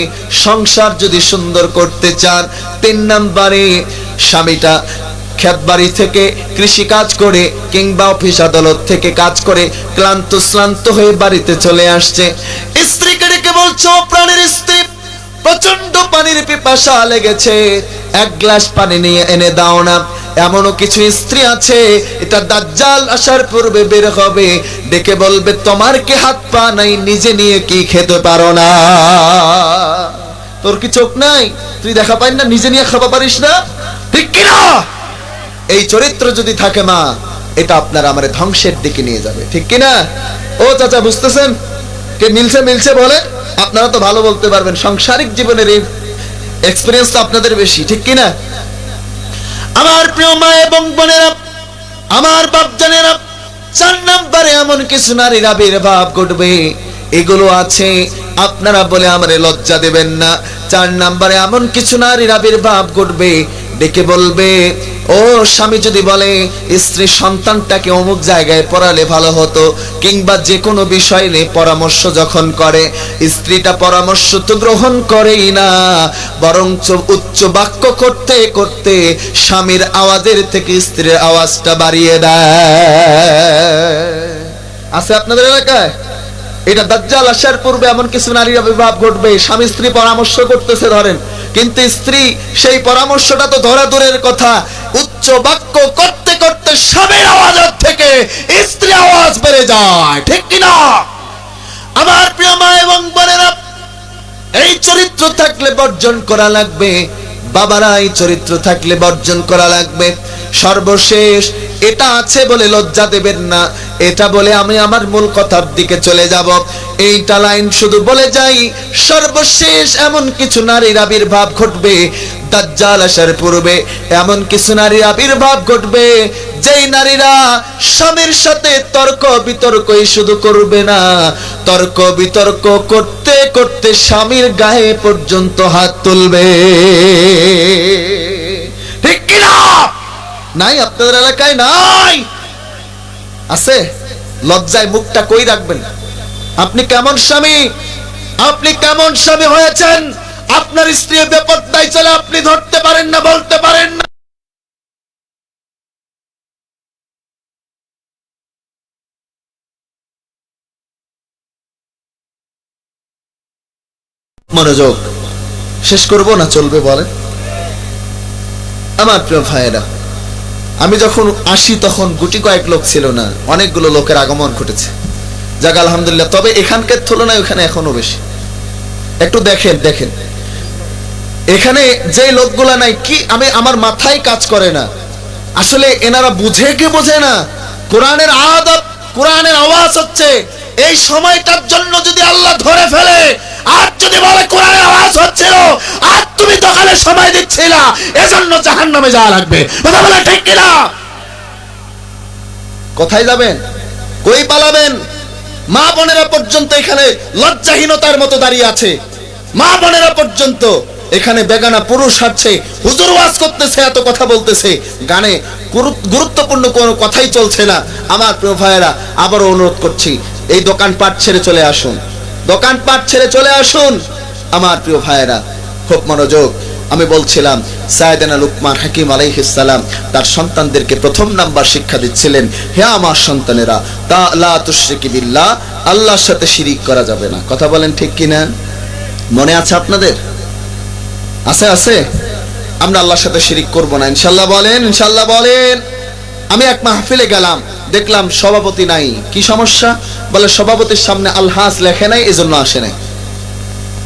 সংসার যদি সুন্দর করতে চান। 3 নম্বরে, স্বামীটা ক্ষেত বাড়ি থেকে কৃষি কাজ করে কিংবা অফিস আদালত থেকে কাজ করে ক্লান্ত হয়ে বাড়িতে চলে আসছে, স্ত্রীকে ডেকে বলছো, প্রাণের স্ত্রী, প্রচন্ড পানির পিপাসা লেগেছে, 1 গ্লাস পানি নিয়ে এনে দাও না। এমনও কিছু স্ত্রী আছে, এটা দাজ্জাল আসার পূর্বে বের হবে, ডেকে বলবে, তোমার কি হাত পা নাই, নিজে নিয়ে কি খেতে পারো না? তোর কি চোখ নাই, তুই দেখা পাই না, নিজে নিয়ে খাওয়া পারিস না, ঠিক কিনা? এই চরিত্র যদি থাকে মা, এটা আপনার আমার ধ্বংসের দিকে নিয়ে যাবে, ঠিক কিনা? ও চাচা, বুঝতেছেন? কে মিলছে মিলছে বলে? আপনারা তো ভালো বলতে পারবেন, সাংসারিক জীবনের এই এক্সপেরিয়েন্স তো আপনাদের বেশি, ঠিক কিনা? আমার প্রিয় মা এবং বোনেরা, আমার বাপজানেরা, 4 নম্বরে এমন কিছু নারীর আবির্ভাব ঘটবে, এগুলো আছে, আপনারা বলে আমারে লজ্জা দেবেন না। 4 নম্বরে এমন কিছু নারীর আবির্ভাব ঘটবে, ডেকে বলবে, ও স্বামী যদি বলে, স্ত্রী সন্তানটাকে অমুক জায়গায় পড়ালে ভালো হতো, কিংবা যে কোনো বিষয় নিয়ে পরামর্শ যখন করে, স্ত্রীটা পরামর্শ তো গ্রহণ করেই না, বরঞ্চ উচ্চ বাক্য করতে করতে স্বামীর আওয়াজের থেকে স্ত্রীর আওয়াজটা বাড়িয়ে দেয়। আছে আপনাদের এলাকায়? এটা দাজ্জাল আসার পূর্বে এমন কিছু নারীর আবির্ভাব ঘটবে, স্বামী স্ত্রী পরামর্শ করতেছে ধরেন, কিন্তু স্ত্রী সেই পরামর্শটা তো ধরা দূরের কথা, উচ্চ বাক্য করতে করতে স্বামীর আওয়াজ থেকে স্ত্রী আওয়াজ বেড়ে যায়, ঠিক কিনা? আমার প্রিয় মা এবং বোনেরা, এই চরিত্র থাকলে বর্জন করা লাগবে, বাবারা এই চরিত্র থাকলে বর্জন করা লাগবে। সর্বশেষ, এটা আছে বলে লজ্জা দেবেন না, এটা বলে আমি আমার মূল কথার দিকে চলে যাব, এইটা লাইন শুধু বলে যাই। সর্বশেষ এমন কিছু নারীর আবির্ভাব ঘটবে, দাজ্জাল আসার পূর্বে এমন কিছু নারীর আবির্ভাব ঘটবে যেই নারীরা স্বামীর সাথে তর্ক বিতর্কই শুধু করবে না, তর্ক বিতর্ক করতে করতে স্বামীর গায়ে পর্যন্ত হাত তুলবে। ঠিক কিনা? নাই আপনাদের এলাকায়? নাই? আছে? লজ্জায় মুখটা কই রাখবেন? আপনি কেমন স্বামী? আপনি কেমন স্বামী হয়েছেন? আপনার স্ত্রী বেপরদায় চলে আপনি ধরতে পারেন না, বলতে পারেন না। মনোযোগ। শেষ করব না চলবে বলেন? আমার প্রিয় ভাইয়েরা, আমি যখন আসি তখন গুটি কয়েক লোক ছিল না, অনেকগুলো লোকের আগমন ঘটেছে। যাক আলহামদুলিল্লাহ। তবে এখানকার তুলনায় ওখানে এখনো বেশি। একটু দেখেন দেখেন এখানে যে লোকগুলা নাই কি, আমার মাথায় কাজ করে না আসলে এনারা বুঝে কি বোঝে না কোরআনের আদব, কোরআনের আওয়াজ হচ্ছে। এই সময়টার জন্য যদি আল্লাহ ধরে ফেলে আর যদি বলে কোরআনের আওয়াজ হচ্ছিল আর তুমি দোকানে সময় দিচ্ছিলা, এজন্য জাহান্নামে যাওয়া লাগবে। কথা বলে ঠিক কিনা? কোথায় যাবেন? কই পালাবেন? মা বোনেরা পর্যন্ত এখানে লজ্জাহীনতার মতো দাঁড়িয়ে আছে। মা বোনেরা পর্যন্ত এখানে বেগানা পুরুষ হাঁটছে, হুজুর ওয়াজ করতেছে, এত কথা বলতেছে, গানে গুরুত্বপূর্ণ কোনো কথাই চলছে না। আমার প্রিয় ভাইয়েরা, আবারও অনুরোধ করছি, এই দোকানপাট ছেড়ে চলে আসুন, দোকানপাট ছেড়ে চলে আসুন। আমার প্রিয় ভাইয়েরা, খুব মনোযোগ। আমি বলছিলাম সাইয়েদনা লুকমান হাকিম আলাইহিস সালাম তার সন্তানদেরকে প্রথম নাম্বার শিক্ষা দিচ্ছিলেন, হে আমার সন্তানেরা, তা লা তুশরিকি বিল্লাহ, আল্লাহর সাথে শিরিক করা যাবে না। কথা বলেন ঠিক কিনা? মনে আছে আপনাদের? আছে আছে? আমরা আল্লাহর সাথে শিরিক করব না ইনশাআল্লাহ বলেন, ইনশাআল্লাহ বলেন। আমি এক মাহফিলে গেলাম, দেখলাম সভাপতি নাই। কি সমস্যা? বলে সভাপতির সামনে আলহাস লেখে নাই, এজন্য আসে নাই।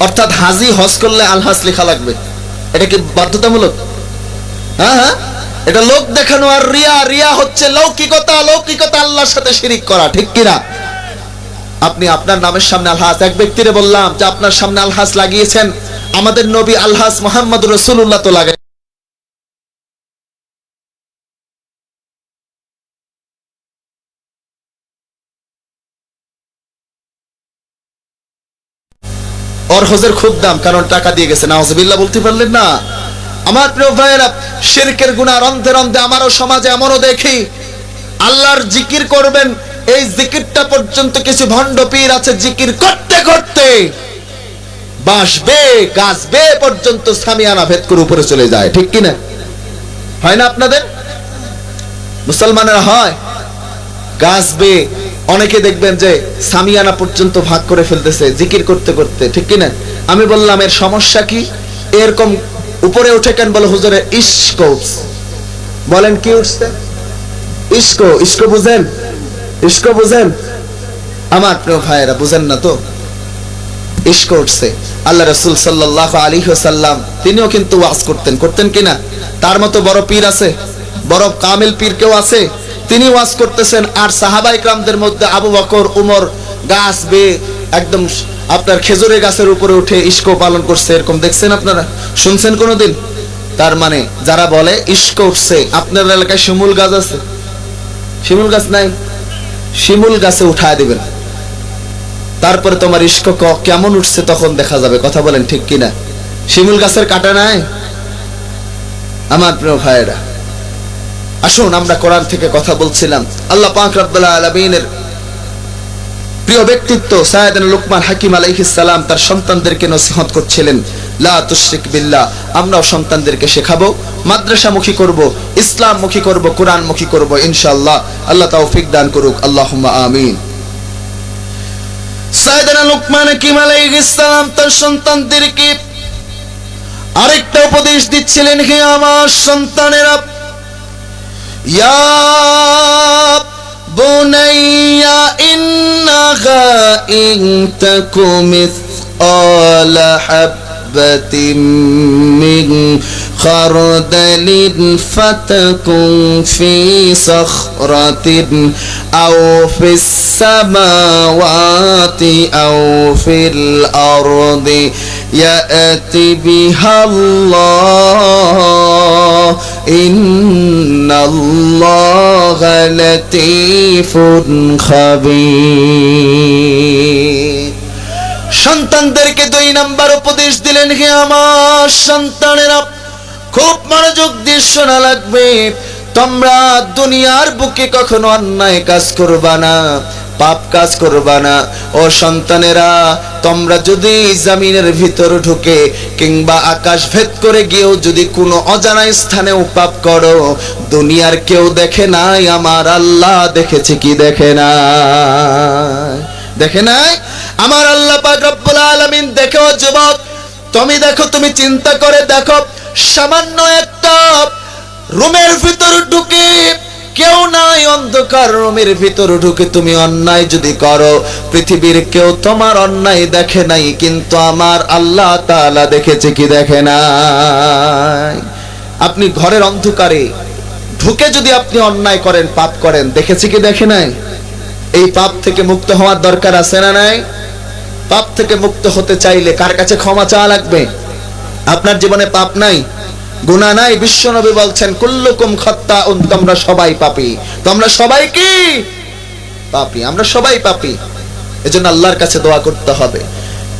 অর্থাৎ হাজি হজ করলে আলহাস লেখা লাগবে। এটা কি বাধ্যতামূলক? হ্যাঁ হ্যাঁ, এটা লোক দেখানো। আর রিয়া, রিয়া হচ্ছে লৌকিকতা, লৌকিকতা আল্লাহর সাথে শিরিক করা। ঠিক কিনা? আপনি আপনার নামের সামনে আলহাস, এক ব্যক্তিরে বললাম যে আপনার সামনে আলহাস লাগিয়েছেন, আমাদের নবী আলহাস মুহাম্মদ রাসূলুল্লাহ তো লাগাই। ওর হজের খুব দাম, কারণ টাকা দিয়ে গেছে। নাউজুবিল্লাহ বলতে পারলেন না? আমার প্রিয় ভাইয়েরা, শিরকের গুনাহ রন্ধে রন্ধে আমারও সমাজে এমনও দেখি, আল্লাহর জিকির করবেন, এই জিকিরটা পর্যন্ত কিছু ভণ্ড পীর আছে, জিকির করতে করতে বাসবে গাছবে পর্যন্ত সামিয়ানা ভেদ করে উপরে চলে যায়। ঠিক কিনা? হয় না আপনাদের? মুসলমানেরা হয় গাছবে, অনেকে দেখবেন যে সামিয়ানা পর্যন্ত ভাগ করে ফেলতেছে জিকির করতে করতে। ঠিক কিনা? আমি বললাম এর সমস্যা কি? এরকম উপরে উঠে কেন? বলে হুজুরে ইস্কো। বলেন কি উঠছে? ইস্কো। ইস্কো বুঝেন? ইস্কো বুঝেন? আমার প্রিয় ভাইয়েরা, বুঝেন না তো? ইস্কো উঠছে। আল্লাহ রাসূল সাল্লাল্লাহু আলাইহি ওয়াসাল্লাম তিনিও কিন্তু ওয়াজ করতেন, করতেন কিনা? তার মতো বড় পীর আছে, বড় কামিল পীর কেউ আছে, তিনি ওয়াজ করতেছেন। আর সাহাবায়ে কেরামদের মধ্যে আবু বকর, উমর গাছ বেয়ে একদম আপনার খেজুরের গাছের উপরে উঠে ইস্কো পালন করছে। এরকম দেখছেন আপনারা? শুনছেন কোনোদিন? তার মানে যারা বলে ইস্কো উঠছে, আপনার এলাকায় শিমুল গাছ আছে? শিমুল গাছ নাই? শিমুল গাছে উঠায় দিবেন, তারপরে তোমার ইস্কো কেমন উঠছে তখন দেখা যাবে। কথা বলেন ঠিক কিনা? শিমুল গাছের কাটা নাই? আমার প্রিয় ভাইয়েরা, আসুন আমরা কোরআন থেকে কথা বলছিলাম। আল্লাহ পাক রব্বুল আলামিনের প্রিয় ব্যক্তিত্ব সাইয়েদনা লুকমান হাকিম আলাইহিস সালাম তার সন্তানদেরকে নসিহত করছিলেন, লা তুশরিক বিল্লাহ। আমরাও সন্তানদেরকে শেখাবো, মাদ্রাসামুখী করব, ইসলামমুখী করব, কোরআনমুখী করব ইনশাআল্লাহ। আল্লাহ তৌফিক দান করুক, আল্লাহুম্মা আমিন। সাইয়েদনা লুকমান হাকিম আলাইহিস সালাম তার সন্তানদেরকে আরেকটা উপদেশ দিচ্ছিলেন, হে আমার সন্তানেরা, ইয়া বুনাইয়া ইন্নাহা ইন তাকু মিসকালা হাববাতিন মিন খারদালিন ফাতাকুন ফি সাখরাতিন আও ফিস সামাওয়াতি আও ফিল আরদি يأتي بها الله إن الله لطيف خبير। সন্তানদেরকে 2 নাম্বার উপদেশ দিলেন, হে আমার সন্তানেরা, খুব মনোযোগ দিয়ে শোনা লাগবে। তোমরা দুনিয়ার বুকে কখনো অন্যায় কাজ করবা না, পাপ কাজ করবা না। ও সন্তানেরা, তোমরা যদি জমিনের ভিতর ঢুকে কিংবা আকাশ ভেদ করে গিয়েও যদি কোনো অজানা স্থানেও পাপ করো, দুনিয়ার কেউ দেখে নাই, আমার আল্লাহ দেখেছে কি দেখে নাই? দেখে নাই? আমার আল্লাহ পাক রব্বুল আলামিন দেখো। যুবক, তুমি দেখো, তুমি চিন্তা করে দেখো, সামান্য একটা রুমের ভিতর ঢুকে, কেউ নাই, অন্ধকার রুমের ভিতর ঢুকে তুমি অন্যায় যদি করো, পৃথিবীর কেউ তোমার অন্যায় দেখে নাই, কিন্তু আমার আল্লাহ তাআলা দেখেছে কি দেখে নাই? আপনি ঘরের অন্ধকারে ঢুকে যদি আপনি অন্যায় করেন, পাপ করেন, দেখেছে কি দেখে নাই? এই পাপ থেকে মুক্ত হওয়ার দরকার আছে না নাই? পাপ থেকে মুক্ত হতে চাইলে কার কাছে ক্ষমা চাওয়া লাগবে? আপনার জীবনে পাপ নাই, গুনাহ নাই, বিশ্বনবী বলছেন কুল্লুকুম খাত্তাউন, তোমরা সবাই পাপী। তোমরা সবাই কি পাপী? আমরা সবাই পাপী। এজন্য আল্লাহর কাছে দোয়া করতে হবে।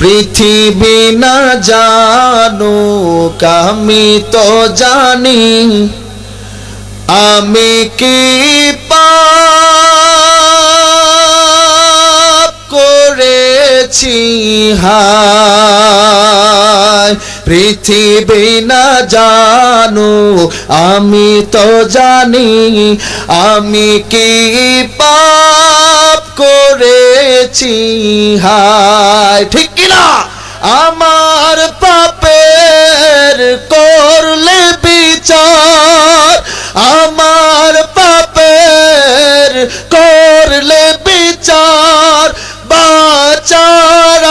পৃথিবী না জানুক আমি তো জানি, আমি কি পাপ করেছি হায়। পৃথিবী না জানু আমি তো জানি, আমি কি পাপ করেছি হায়। ঠিক কিনা? আমার পাপের করলে বিচার, আমার পাপের করলে বিচার, বাঁচার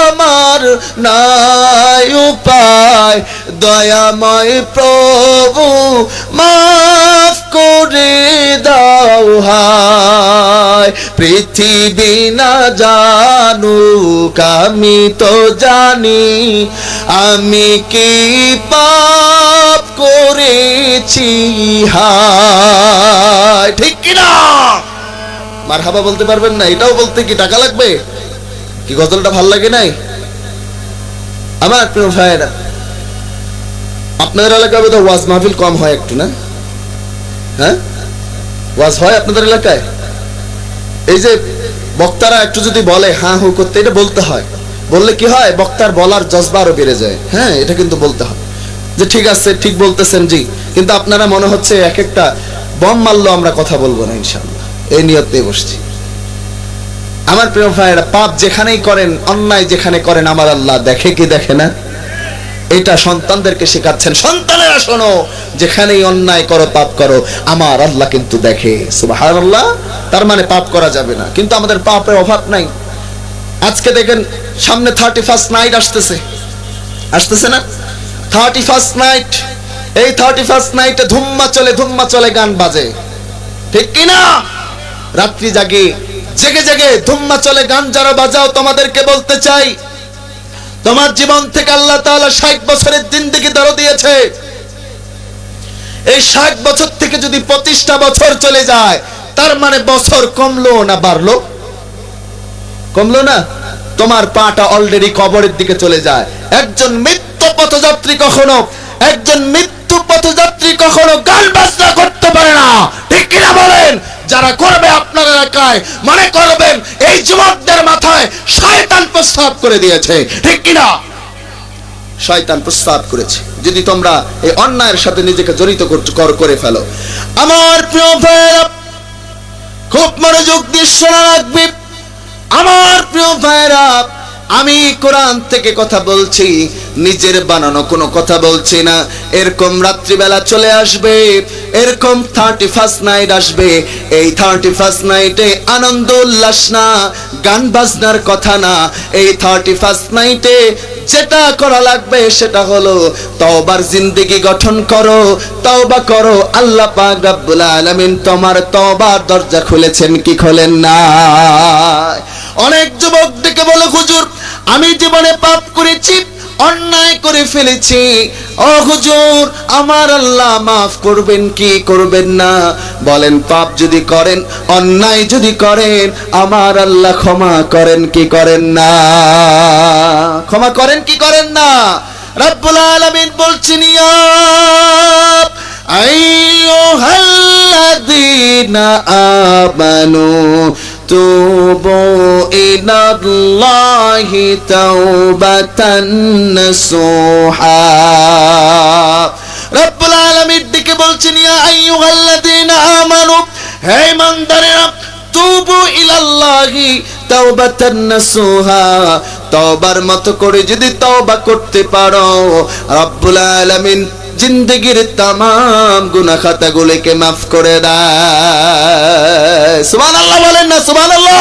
আমার নাই উপায়। দয়াময় প্রভু মাফ করে দাও হায়। পৃথিবী না জানুক আমি তো জানি, আমি কি পাপ করেছি হায়। ঠিক কিনা? মারহাবা বলতে পারবেন না? এটাও বলতে কি টাকা লাগবে? কি গজলটা ভাল লাগে নাই? আমার প্রিয় ভাইরা, আপনাদের এলাকায় বোধ ওয়াজ মাহফিল কম হয় একটু, না? হ্যাঁ, ওয়াজ হয় আপনাদের এলাকায়? এই যে বক্তারা একটু যদি বলে হ্যাঁ হু করতে, এটা বলতে হয়। বললে কি হয়? বক্তার বলার জজবা আরো বেড়ে যায়। হ্যাঁ, এটা কিন্তু বলতে হয় যে ঠিক আছে, ঠিক বলতেছেন জি। কিন্তু আপনারা মনে হচ্ছে এক একটা বম মারলো আমরা কথা বলবো না ইনশাআল্লাহ, এই নিয়তে বসছি। আমার প্রিয় ভাইরা, পাপ যেখানেই করেন, অন্যায় যেখানে করেন, আমার আল্লাহ দেখে কি দেখে না? এটা সন্তানদেরকে শেখাচ্ছেন। সন্তানেরা শোনো, যেখানেই অন্যায় করো, পাপ করো, আমার আল্লাহ কিন্তু দেখে। সুবহানাল্লাহ। তার মানে পাপ করা যাবে না, কিন্তু আমাদের পাপের অভাব নাই। আজকে দেখেন সামনে 31st নাইট আসতেছে, আসতেছে না? 31st night. এই 31st নাইটে ধুম্মা চলে, গান বাজে। ঠিক কিনা? রাত্রি জাগে, জেগে জেগে ধুম্মা চলে, গান যারা বাজাও, তোমাদেরকে বলতে চাই, তোমার জীবন থেকে আল্লাহ তাআলা 60 বছরের জিন্দেগি ধরে দিয়েছে। এই 60 বছর থেকে যদি 25টা বছর চলে যায়, তার মানে বছর কমলো না বাড়লো? কমলো না? তোমার পাটা অলরেডি কবরের দিকে চলে যায়। একজন মৃত্যু পথযাত্রী কখনো গান বাজনা করতে পারে না। ঠিক কিনা বলেন? যারা করবে আপনার এলাকায়, মনে করবেন এই যুবকদের মাথায় শয়তান প্রস্তাব করে দিয়েছে। ঠিক কিনা? শয়তান প্রস্তাব করেছে যদি তোমরা এই অন্যায়ের সাথে নিজেকে জড়িত করে ফেলো। আমার প্রিয় ভাইরা, খুব মনোযোগ দিয়ে শোনা রাখবে। আমার প্রিয় ভাইরা, আমি কোরআন থেকে কথা বলছি, নিজের বানানো কোনো কথা বলছি না। এরকম রাত্রিবেলা চলে আসবে, এরকম 31st নাইট আসবে। এই 31st নাইটে আনন্দ উল্লাস না, গান বাজনার কথা না। এই 31st নাইটে যেটা করা লাগবে সেটা হলো তওবার জিন্দেগি গঠন করো, তওবা করো। আল্লাহ পাক রব্বুল আলামিন তোমার তওবার দরজা খুলেছেন কি খোলেন না? অনেক যুবক ডেকে বলে, হুজুর আমি জীবনে পাপ করেছি, অন্যায় করে ফেলেছি, ও হুজুর আমার আল্লাহ মাফ করবেন কি করবেন না? বলেন, পাপ যদি করেন, অন্যায় যদি করেন, আমার আল্লাহ ক্ষমা করেন কি করেন না? ক্ষমা করেন কি করেন না? রব্বুল আলামিন বলছেন, ইয়া আইয়ুহাল্লাযীনা আমানু তুবু ইলাল্লাহি তাওবাতান নাসুহা। রব্বুল আলামিন দিকে বলছেন, ইয়া আইয়ুহাল্লাযীনা আমানু, হে ইমানদারেরা, তুবু ইলাল্লাহি তাওবাতান নাসুহা, তওবার মতো করে যদি তওবা করতে পারো, রব্বুল আলামিন জিন্দেগির তামাম গুনাহ খাতাগুলোকে মাফ করে দেয়। সুবহানাল্লাহ বলেন না সুবহানাল্লাহ?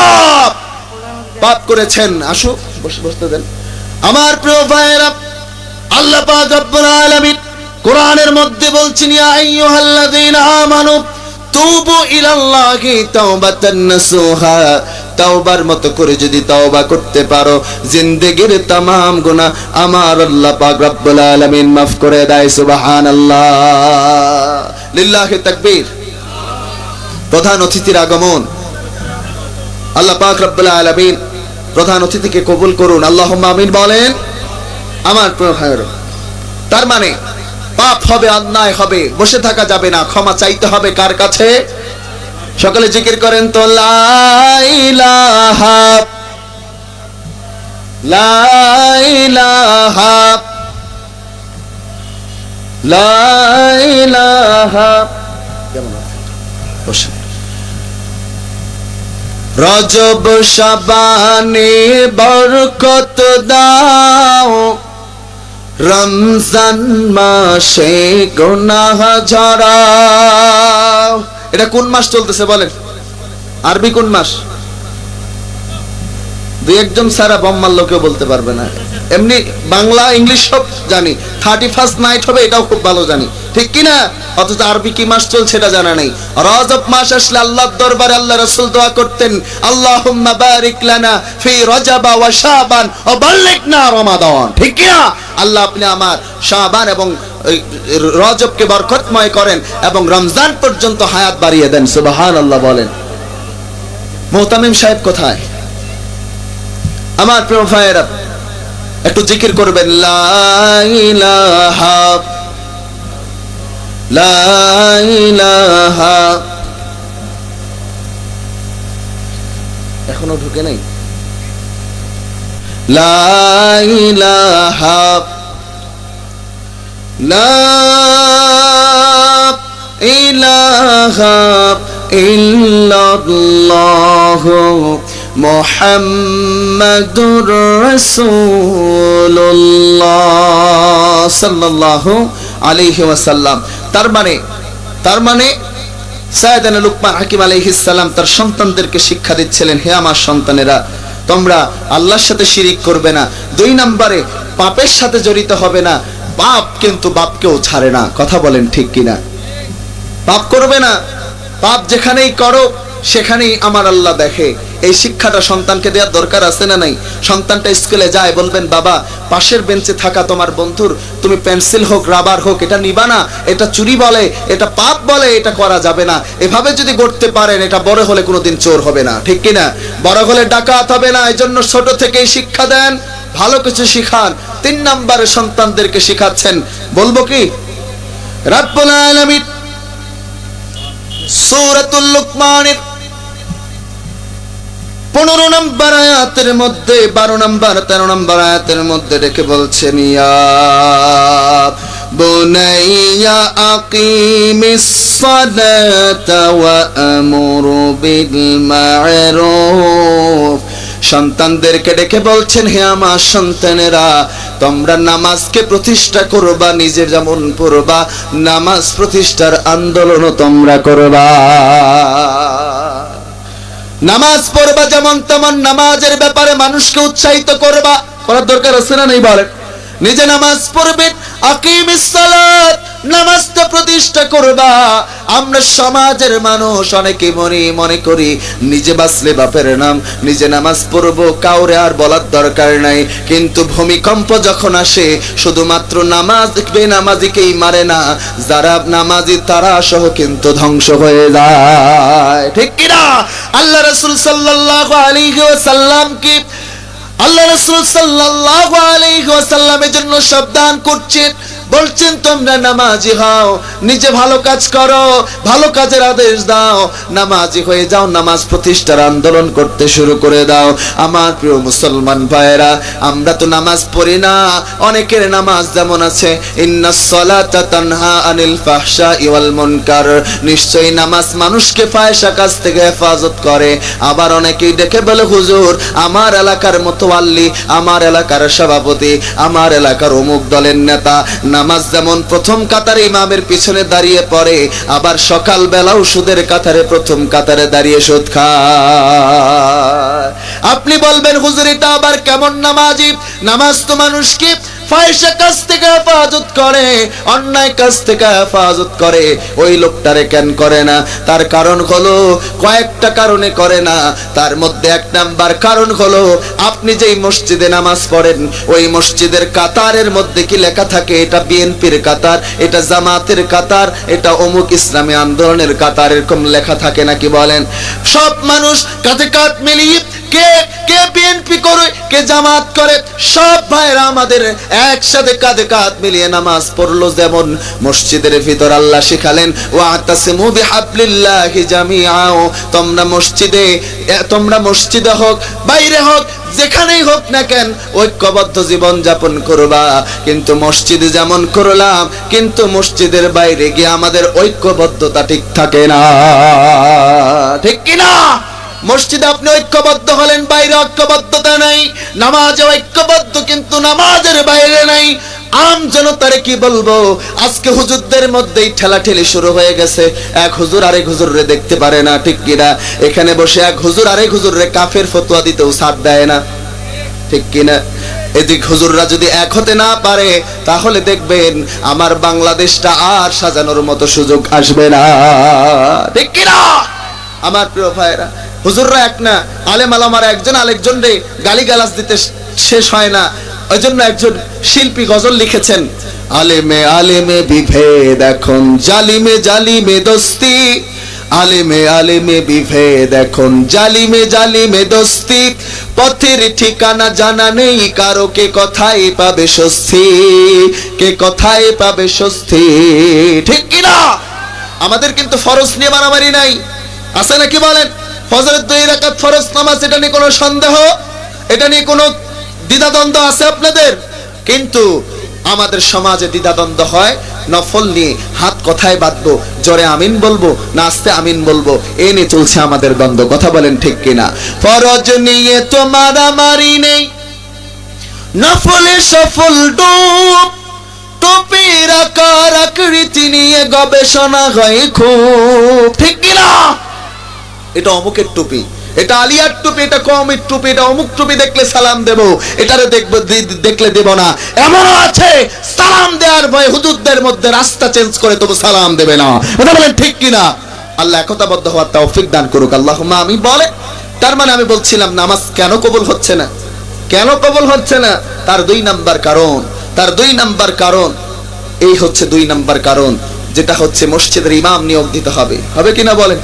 পাপ করেছেন, আসো বসতে দেন। আমার প্রিয় ভাইরা, আল্লাহ পাক রব্বুল আলামিন কোরআনের মধ্যে বলছেন, ইয়া আইয়ুহাল্লাযীনা আমানু তুবু ইলাল্লাহি তাওবাতান নাসুহা, তওবার মতো করে যদি তওবা করতে পারো, জিন্দেগির तमाम গুনাহ আমার আল্লাহ পাক রব্বুল আলামিন maaf করে দেয়। সুবহানাল্লাহ, লিল্লাহি তাকবীর। প্রধান অতিথির আগমন। আল্লাহ পাক রব্বুল আলামিন প্রধান অতিথিকে কবুল করুন, আল্লাহুম্মা আমিন বলেন। আমার প্রিয় ভাইরা, তার মানে পাপ হবে, অন্যায় হবে, বসে থাকা যাবে না, ক্ষমা চাইতে হবে কার কাছে? সকলে জিকির করেন তো, লা ইলাহা লা ইলাহা লা ইলাহা। কেমন আছে? বসে। রজব শাবানে বরকত দাও, রমজান মাসে গুনাহ ঝরাও। এটা কোন মাস চলতেছে বলেন? আরবি কোন মাস? দুই একজন সারা বম মারলেও কেউ বলতে পারবে না। এমনি বাংলা ইংলিশ সব জানি, 31st নাইট হবে এটাও খুব ভালো জানি, ঠিক কি না? অথচ আরবি কি মাস চলছে এটা জানা নেই। রজব মাস আসলে আল্লাহর দরবারে আল্লাহ রাসূল দোয়া করতেন, আল্লাহুম্মা বারিক লানা ফি রজব ওয়া শাবান ওয়া বাল্লিগনা রমাদান, ঠিক কি না? আল্লাহ আপনি আমার শাবান এবং রজবকে বরকতময় করেন এবং রমজান পর্যন্ত হায়াত বাড়িয়ে দেন। সুবহানাল্লাহ বলেন। মুহতামিম সাহেব কোথায়? আমার প্রিয় ভাইয়েরা, একটু জিকির করবেন, লা ইলাহা লা ইলাহা। এখনো ঢুকে নাই। লা ইলাহা লা ইলাহা ইল্লাল্লাহ মুহাম্মাদুর রাসূলুল্লাহ সাল্লাল্লাহু আলাইহি ওয়াসাল্লাম। তার মানে সাইয়েদনা লুকমান হাকিম আলাইহিস সালাম তার সন্তানদেরকে শিক্ষা দিচ্ছিলেন, হে আমার সন্তানেরা, তোমরা আল্লাহর সাথে শিরিক করবে না। 2 নম্বরে পাপের সাথে জড়িত হবে না। পাপ কিন্তু বাপকেও ছাড়ে না, কথা বলেন ঠিক কিনা? পাপ করবে না, পাপ যেখানেই করো সেখানেই আমার আল্লাহ দেখে। এই শিক্ষাটা সন্তানকে দেওয়ার দরকার আছে না নাই? সন্তানটা স্কুলে যায়, বলবেন, বাবা পাশের বেঞ্চে থাকা তোমার বন্ধুর তুমি পেন্সিল হোক রাবার হোক এটা নিবা না, এটা চুরি বলে, এটা পাপ বলে, এটা করা যাবে না। এভাবে যদি করতে পারেন, এটা বড় হলে কোনোদিন চোর হবে না, ঠিক কিনা? বড় হলে ডাকাত হবে না। এই জন্য ছোট থেকেই শিক্ষা দেন, ভালো কিছু শিখান। 3 নম্বরে সন্তানদেরকে শিখাচ্ছেন, বলবো কি? রব্বুল আলামিন সূরাতুল লুকমানের 15 নম্বর আয়াতের মধ্যে 12 নম্বর 13 নম্বর আয়াতের মধ্যে রেখে বলছেন, ইয়া বুনাইয়া আকিমিস সালাতা ওয়া আমুর বিল মা'রুফ। সন্তানদেরকে ডেকে বলছেন, হে আমার সন্তানেরা, তোমরা নামাজকে প্রতিষ্ঠা করবা, নিজে যেমন পড়বা, নামাজ প্রতিষ্ঠার আন্দোলনও তোমরা করবা। নামাজ পড়বা যেমন তেমন নামাজের ব্যাপারে মানুষকে উৎসাহিত করবা, করার দরকার আছে না নেই বলেন? নিজে নামাজ পড়বে, আকিমিস সালাত, নামাজটা প্রতিষ্ঠা করবা। আমরা সমাজের মানুষ অনেকে মনে করি নিজে বাঁচলে বাপের নাম, নিজে নামাজ পড়বো, কাউরে আর বলার দরকার নাই। কিন্তু ভূমিকম্প যখন আসে শুধুমাত্র নামাজ বেনামাজিকেই মারে না, যারা নামাজি তারা সহ কিন্তু ধ্বংস হয়ে যায়, ঠিক কিনা? আল্লাহ রাসূল সাল্লাল্লাহু আলাইহি ওয়াসাল্লাম কি আল্লাহ রাসূল সাল্লাল্লাহু আলাইহি ওয়াসাল্লামের জন্য সাবধান করছেন, বলছেন তোমরা নামাজি হও, নিজে ভালো কাজ করো, ভালো কাজের আদেশ দাও, নামাজি হয়ে যাও, নামাজ প্রতিষ্ঠার আন্দোলন করতে শুরু করে দাও। আমার প্রিয় মুসলমান ভাইরা, আমরা তো নামাজ পড়ি না। অনেকের নামাজ যেমন আছে, ইন্নাস সালাতা তানহা আনিল ফাহশাই ওয়াল মুনকার, নিশ্চয়ই নামাজ মানুষকে ফাহিশা কাজ থেকে হেফাজত করে। আবার অনেকেই দেখে বলে, হুজুর আমার এলাকার মোতাওয়াল্লি, আমার এলাকার সভাপতি, আমার এলাকার অমুক দলের নেতা নামাজ যেমন প্রথম কাতারে ইমামের পিছনে দাঁড়িয়ে পড়ে, আবার সকাল বেলাও সুদের কাতারে প্রথম কাতারে দাঁড়িয়ে সুদ খায়। আপনি বলবেন, হুজুর এটা আবার কেমন নামাজি? নামাজ তো মানুষকে ফাহিশা কাজ থেকে হেফাজত করে, অন্যায় কাজ থেকে হেফাজত করে। ওই লোকটারে কেন করে না? তার কারণ হলো, কয়েকটা কারণে করে না। তার মধ্যে এক নাম্বার কারণ হলো, আপনি যেই মসজিদে নামাজ পড়েন ওই মসজিদের কাতারের মধ্যে কি লেখা থাকে এটা বিএনপির কাতার, এটা জামাতের কাতার, এটা অমুক ইসলামী আন্দোলনের কাতার, এরকম লেখা থাকে নাকি বলেন? সব মানুষ কাঁধে কাঁধ মিলিয়ে কে কে বিএনপি করে, কে জামাত করে, সব ভাইরা আমাদের একসাথে কাঁধে কাঁধ মিলিয়ে নামাজ পড়লো। যেমন মসজিদের ভিতর আল্লাহ শিখালেন, ওয়াতাসিমু বিহাবলিল্লাহি জামিআ, তোমরা মসজিদে হোক বাইরে হোক যেখানেই হোক না কেন ঐক্যবদ্ধ জীবন যাপন করবা। কিন্তু মসজিদে যেমন করলাম, কিন্তু মসজিদের বাইরে গিয়ে আমাদের ঐক্যবদ্ধতা ঠিক থাকে না, ঠিক কিনা? মসজিদে আপনি ঐক্যবদ্ধ হলেন, বাইরে ঐক্যবদ্ধতা নাই। নামাজে ঐক্যবদ্ধ, কিন্তু নামাজের বাইরে নাই। আম জনতারে কি বলবো, আজকে হুজুরদের মধ্যেই ঠেলাঠেলি শুরু হয়ে গেছে। এক হুজুর আরেক হুজুররে দেখতে পারে না, ঠিক কিনা? এখানে বসে এক হুজুর আরেক হুজুররে কাফের ফতোয়া দিতেও সাথ দেয় না, ঠিক কিনা? এদিক হুজুররা যদি এক হতে না পারে, তাহলে দেখবেন আমার বাংলাদেশটা আর সাজানোর মতো সুযোগ আসবে না, ঠিক কিনা? আমার প্রিয় ভাইরা, হুজুররা এক না, আলেম আলামারা একজন আরেকজনরে গালিগালাজ দিতে শেষ হয় না। ওই জন্য একজন শিল্পী গজল লিখেছেন, আলেমে আলেমে বিভেদ এখন, জালিমে জালিমে দোস্তি, আলেমে আলেমে বিভেদ এখন, জালিমে জালিমে দোস্তি, পথের ঠিকানা জানা নেই কারো, কে কোথায় পাবে স্বস্তি, কে কোথায় পাবে স্বস্তি, ঠিক কিনা? আমাদের কিন্তু ফরজ নিয়ে মারামারি নাই, আছে নাকি বলেন? ফজরের 2 রাকাত ফরজ নামাজ, এটা নিয়ে কোনো সন্দেহ, এটা নিয়ে কোনো দ্বিধাদ্বন্দ্ব আছে আপনাদের? কিন্তু আমাদের সমাজে দ্বিধাদ্বন্দ্ব হয় নফল নিয়ে। হাত কোথায় বাঁধবো, জোরে আমিন বলবো না আস্তে আমিন বলবো, এ নিয়ে চলছে আমাদের দ্বন্দ্ব, কথা বলেন ঠিক কিনা? ফরজ নিয়ে তো মারামারি নেই, নফলে সফল ডুব, টুপির আকার আকৃতি নিয়ে গবেষণা হয় খুব, ঠিক কিনা? এটা অমুকের টুপি, এটা আলিয়ার টুপি, এটা কওমের টুপি, এটা অমুক টুপি দেখলে সালাম দেব, এটারে দেখলে দেব না। এমনও আছে সালাম দেওয়ার ভয়ে হুজুরদের মধ্যে রাস্তা চেঞ্জ করে তবু সালাম দেবে না, এটা বলেন ঠিক কিনা? আল্লাহ একতাবদ্ধ হওয়ার তৌফিক দান করুক, আল্লাহুম্মা আমিন বলে। তার মানে আমি বলছিলাম নামাজ কেন কবুল হচ্ছে না, কেন কবুল হচ্ছে না? তার 2 নাম্বার কারণ, তার 2 নাম্বার কারণ এই হচ্ছে 2 নাম্বার কারণ, যেটা হচ্ছে মসজিদের ইমাম নিয়োগ দিতে হবে, হবে কিনা বলেন?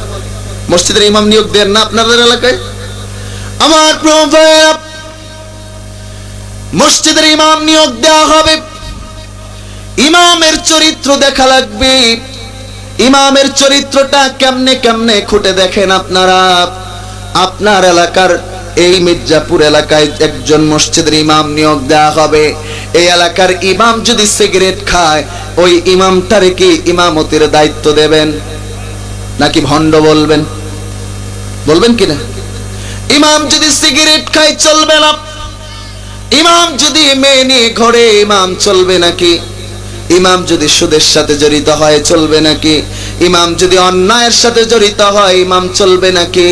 মসজিদের ইমাম নিয়োগ দেন না আপনাদের এলাকায়? আমার প্রিয় ভাইরা, মসজিদের ইমাম নিয়োগ দেওয়া হবে, ইমামের চরিত্র দেখা লাগবে। ইমামের চরিত্রটা কেমনে কেমনে খুঁটে দেখেন আপনারা। আপনার এলাকার এই মির্জাপুর এলাকায় একজন মসজিদের ইমাম নিয়োগ দেওয়া হবে। এই এলাকার ইমাম যদি সিগারেট খায়, ওই ইমামটারে কি ইমামতির দায়িত্ব দেবেন নাকি ভণ্ড বলবেন? বলবেন কিনা? ইমাম যদি সিগারেট খায় চলবে না, ইমাম যদি মেয়ে নিয়ে ঘরে, ইমাম চলবে নাকি? ইমাম যদি সুদের সাথে জড়িত হয় চলবে নাকি? ইমাম যদি অন্যায়ের সাথে জড়িত হয় ইমাম চলবে নাকি?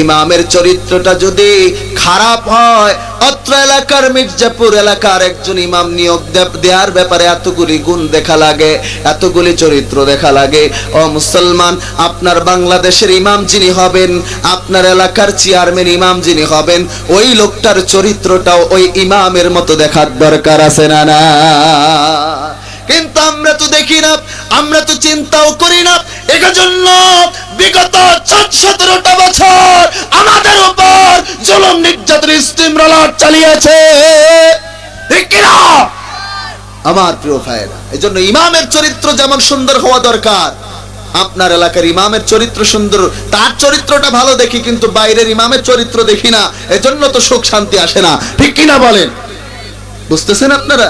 ইমামের চরিত্রটা যদি খারাপ হয়, অত্র এলাকার মির্জাপুর এলাকার একজন ইমাম নিয়োগ দেওয়ার ব্যাপারে এতগুলি গুণ দেখা লাগে, এতগুলি চরিত্র দেখা লাগে। ও মুসলমান, আপনার বাংলাদেশের ইমাম যিনি হবেন, আপনার এলাকার চেয়ারম্যান ইমাম যিনি হবেন, ওই লোকটার চরিত্রটাও ওই ইমামের মতো দেখার দরকার আছে না? না, কিন্তু আমরা তো দেখি না, আমরা তো চিন্তাও করি না। এজন্য বিগত 17টা বছর আমাদের উপর জুলুম নির্যাতন স্টিমরোলার চালিয়েছে, ঠিক কি না আমার প্রিয় ভাইরা? এজন্য ইমামের চরিত্র যেমন সুন্দর হওয়া দরকার, আপনার এলাকার ইমামের চরিত্র সুন্দর, তার চরিত্রটা ভালো দেখি, কিন্তু বাইরের ইমামের চরিত্র দেখি না, এজন্য তো সুখ শান্তি আসে না, ঠিক কি না বলেন? বুঝতেছেন আপনারা?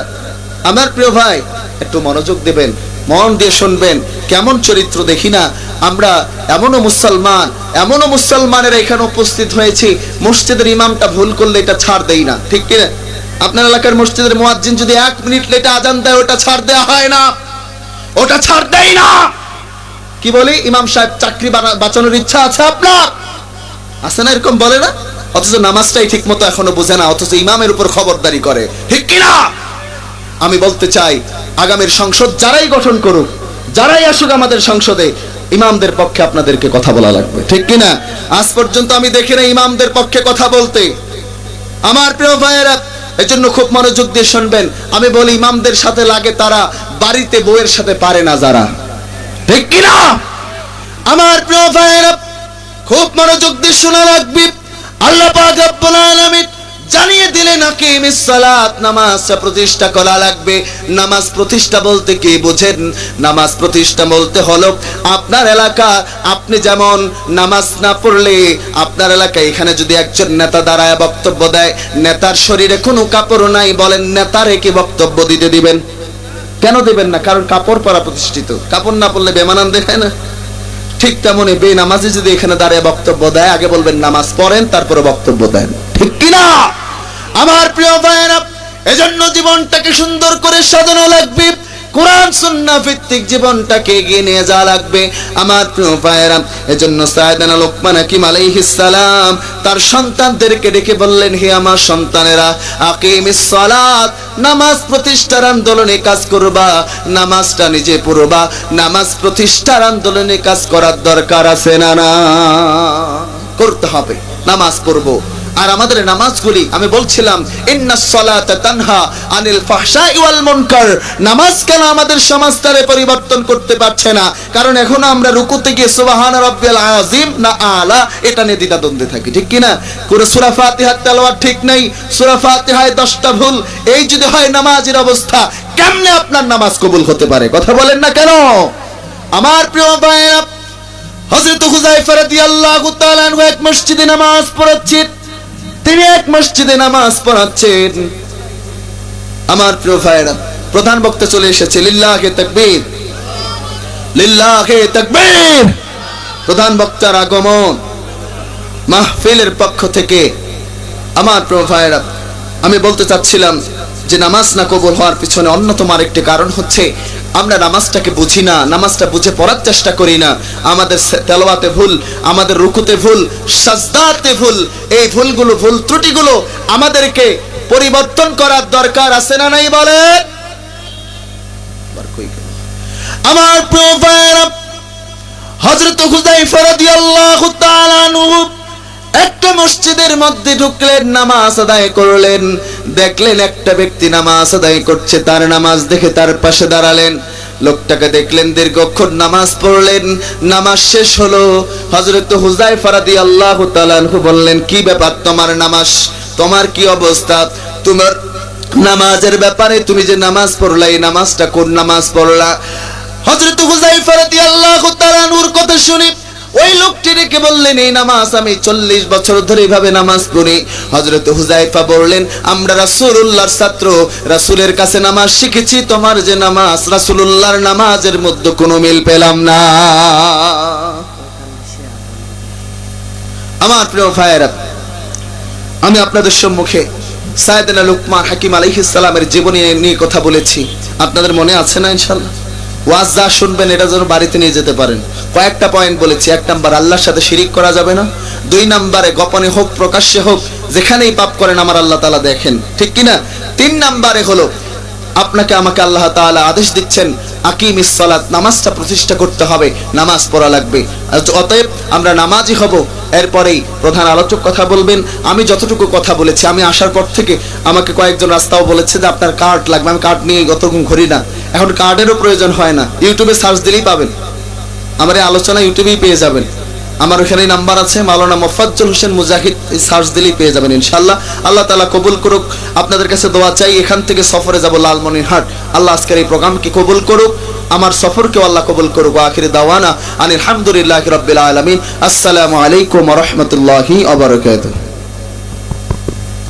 আমার প্রিয় ভাই, একটু মনোযোগ দেবেন, মন দিয়ে শুনবেন, কেমন চরিত্র দেখি না আমরা। এমনও মুসলমানের এখানে উপস্থিত হয়েছি, মসজিদের ইমামটা ভুল করলে এটা ছাড় দেই না, ঠিক কিনা? আপনার এলাকার মসজিদের মুয়াজ্জিন যদি 1 মিনিট লেটে আজান দেয় ওটা ছাড় দেওয়া হয় না, ওটা ছাড় দেই না। কি বলি, ইমাম সাহেব চাকরি বাঁচানোর ইচ্ছা আছে আপনার? আছে না, এরকম বলে না? অথচ নামাজটাই ঠিক মতো এখনো বোঝে না, অথচ ইমামের উপর খবরদারি করে, ঠিক কিনা? আমি বলতে চাই, আগামীর সংসদ যারাই গঠন করুক, যারাই আসুক আমাদের সংসদে, ইমামদের পক্ষে আপনাদেরকে কথা বলা লাগবে, ঠিক কিনা? আজ পর্যন্ত আমি দেখি না ইমামদের পক্ষে কথা বলতে। আমার প্রিয় ভাইয়েরা, এজন্য খুব মনোযোগ দিয়ে শুনবেন। আমি বলি, ইমামদের সাথে লাগে তারা, বাড়িতে বউয়ের সাথে পারে না যারা, ঠিক কিনা? আমার প্রিয় ভাইয়েরা, খুব মনোযোগ দিয়ে শোনা লাগবে। আল্লাহ পাক রব্বুল আলামিন জানিয়ে দিলেন আকিমিস সালাত, নামাজটা প্রতিষ্ঠা করা লাগবে। নামাজ প্রতিষ্ঠা বলতে কি বোঝেন? নামাজ প্রতিষ্ঠা বলতে হলো, আপনার এলাকা, আপনি যেমন নামাজ না পড়লে আপনার এলাকায় এখানে যদি একজন নেতা দাঁড়ায় বক্তব্য দেয়, নেতার শরীরে কোনো কাপড় নাই, বলেন নেতারে কি বক্তব্য দিতে দিবেন? কেন দিবেন না? কারণ কাপড় পরা প্রতিষ্ঠিত, কাপড় না পরলে বেমানান দেখায় না। ঠিক তেমনি বেনামাজি যদি এখানে দাঁড়িয়ে বক্তব্য দেয়, আগে বলবেন নামাজ পড়েন, তারপরে বক্তব্য দেন, ঠিক কিনা আমার প্রিয় ভাইয়েরা? এজন্য জীবনটাকে সুন্দর করে সাজানো লাগবে, কোরআন সুন্নাহ ভিত্তিক জীবনটাকে এগিয়ে নিয়ে যাওয়া লাগবে আমার প্রিয় ভাইয়েরা। এজন্য সাইয়েদনা লোকমান হাকিম আলাইহিস সালাম তার সন্তানদেরকে ডেকে বললেন, হে আমার সন্তানেরা, আকিমিস সালাত, নামাজ প্রতিষ্ঠার আন্দোলনে কাজ করবা, নামাজটা নিজে পড়বা, নামাজ প্রতিষ্ঠার আন্দোলনে কাজ করার দরকার আছে না? না, করতে হবে, নামাজ পড়বো। আর আমাদের নামাজগুলি, আমি বলছিলাম, ইন্নাস সালাতা তানহা আনিল ফাহশাই ওয়াল মুনকার, নামাজ কেন আমাদের সমাজটারে পরিবর্তন করতে পারছে না? কারণ এখন আমরা রুকুতে গিয়ে সুবহান রাব্বিয়াল আযীম না আলা, এটা নিয়ে দ্বিধাদ্বন্দ্বে থাকি, ঠিক কিনা? পুরো সূরা ফাতিহা তেলাওয়াত ঠিক নাই, সূরা ফাতিহায় 10টা ভুল, এই যদি হয় নামাজের অবস্থা, কেমনে আপনার নামাজ কবুল হতে পারে? কথা বলেন না কেন আমার প্রিয় ভাইরা? হযরত হুযায়ফা রাদিয়াল্লাহু তাআলা আনহু এক মসজিদে নামাজ পড়াচ্ছেন, তিনি এক মসজিদে নামাজ পড়াচ্ছেন। আমার প্রিয় ভাইরা, প্রধান বক্তা চলে এসেছে, লিল্লাহে তাকবীর, লিল্লাহে তাকবীর। প্রধান বক্তার আগমন মাহফিলের পক্ষ থেকে। আমার প্রিয় ভাইরা, আমি বলতে চাচ্ছিলাম যে নামাজ না কবুল হওয়ার পিছনে অন্যতম আরেকটি কারণ হচ্ছে, আমরা নামাজটাকে বুঝি না, নামাজটা বুঝে পড়ার চেষ্টা করি না। আমাদের তেলাওয়াতে ভুল, আমাদের রুকুতে ভুল, সাজদাতে ভুল। এই ভুলগুলো, ভুল ত্রুটিগুলো আমাদেরকে পরিবর্তন করার দরকার আছে না নাই বলে? আমার প্রিয় ভাইরা, হযরত হুযায়ফা রাদিয়াল্লাহু তাআলা আনহু একটা মসজিদের মধ্যে ঢুকলেন, নামাজ আদায় করলেন, দেখলেন একটা ব্যক্তি নামাজ আদায় করছে, তার নামাজ দেখে তার পাশে দাঁড়ালেন, লোকটাকে দেখলেন দীর্ঘক্ষণ নামাজ পড়লেন, নামাজ শেষ হলো। হযরত হুযায়ফা রাদিয়াল্লাহু তাআলা আনহু বললেন, কি ব্যাপার তোমার নামাজ, তোমার কি অবস্থা? তোমার নামাজের ব্যাপারে, তুমি যে নামাজ পড়লা, এই নামাজটা কোন নামাজ পড়লা? হযরত হুযায়ফা রাদিয়াল্লাহু তাআলা আনহুর কথা শুনে ওই লোকটি ডেকে বললেন, এই নামাজ আমি 40 বছর ধরে এইভাবে নামাজ পড়ি। হযরত হুযায়ফা বললেন, আমরা রাসূলুল্লাহর ছাত্র, রাসূলের কাছে নামাজ শিখেছি, তোমার যে নামাজ, রাসূলুল্লাহর নামাজের মধ্যে কোনো মিল পেলাম না। আমার প্রিয় ভাইয়েরা, আমি আপনাদের সম্মুখে সাইয়েদনা লুকমান হাকিম আলাইহিস সালামের জীবনী নিয়ে কথা বলেছি, আপনাদের মনে আছে না? ইনশাআল্লাহ ওয়াজ যা শুনবেন এটা যেন বাড়িতে নিয়ে যেতে পারেন। কয়েকটা পয়েন্ট বলেছি। 1 নাম্বার, আল্লাহর সাথে শিরিক করা যাবে না। 2 নাম্বারে, গোপনে হোক প্রকাশ্যে হোক যেখানেই পাপ করেন আমার আল্লাহ তাআলা দেখেন, ঠিক কি না? 3 নাম্বারে হলো আপনাকে আমাকে আল্লাহ তাআলা আদেশ দিচ্ছেন আকিমিস সালাত, নামাজটা প্রতিষ্ঠা করতে হবে, নামাজ পড়া লাগবে। অতএব আমরা নামাজি হব। এরপরেই প্রধান আলোচক কথা বলবেন। আমি যতটুকু কথা বলেছি, আমি আসার পর থেকে আমাকে কয়েকজন রাস্তাও বলেছে যে আপনার কার্ড লাগবে। আমি কার্ড নিয়ে গতক্ষণ ঘুরি না, এখন কার্ডেরও প্রয়োজন হয় না, ইউটিউবে সার্চ দিলেই পাবেন আমার এই আলোচনা, ইউটিউবেই পেয়ে যাবেন। আমার ওখানে নাম্বার আছে, মাওলানা মোফাজ্জল হোসেন মুজাহিদ, সার্চ দিলেই পেয়ে যাবেন ইনশাআল্লাহ। আল্লাহ তাআলা কবুল করুক। আপনাদের কাছে দোয়া চাই, এখান থেকে সফরে যাব লালমনিরহাট। আল্লাহ আজকের এই প্রোগ্রামকে কবুল করুক, আমার সফরকেও আল্লাহ কবুল করুক। আখিরি দাওয়ানা আনিল হামদুলিল্লাহি রাব্বিল আলামিন। আসসালামু আলাইকুম ওয়া রাহমাতুল্লাহি ওয়া বারাকাতুহু।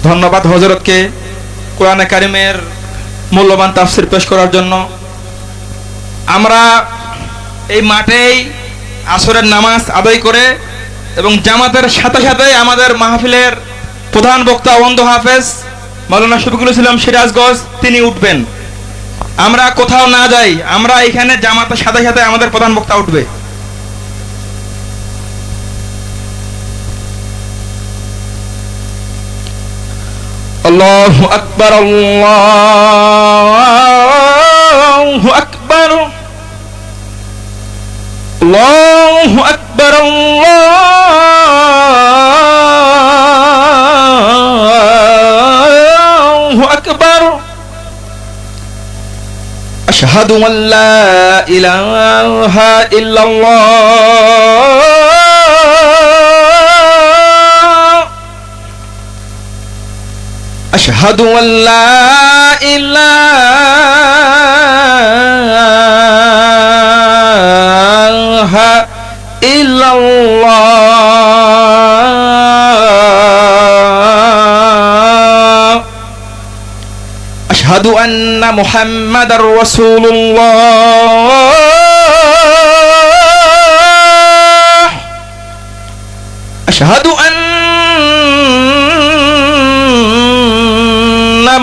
ধন্যবাদ হযরতকে কোরআনে কারিমের মূল্যবান তাফসীর পেশ করার জন্য। আমরা এই মাঠেই আসরের নামাজ আদায় করে এবং জামাতের সাথে সাথে আমাদের মাহফিলের প্রধান বক্তা ওয়ান্দ হাফেজ মাওলানা শফিকুল ইসলাম সিরাজগঞ্জ তিনি উঠবেন। আমরা কোথাও না যাই, আমরা এখানে জামাতের সাথে সাথে আমাদের প্রধান বক্তা উঠবে। আল্লাহু আকবার, আল্লাহু আকবার, আল্লাহু আকবার, আল্লাহু আকবার। আশহাদু আল্লা ইলাহা ইল্লাল্লাহ, আশহাদু আল্লা ইলাহা ইল্লাল্লাহ, আশহাদু আন্না মুহাম্মাদার রাসূলুল্লাহ, আশহাদু আন্না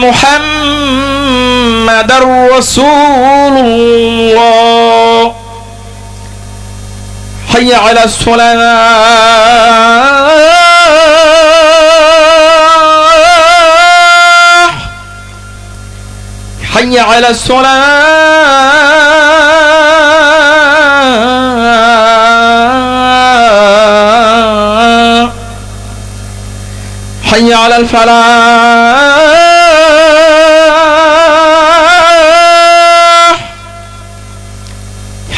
মুহাম্মাদার রাসূলুল্লাহ। হাইয়া আলাস সালাহ, হাইয়া আলাস সালাহ, হাইয়া আলাল ফালাহ,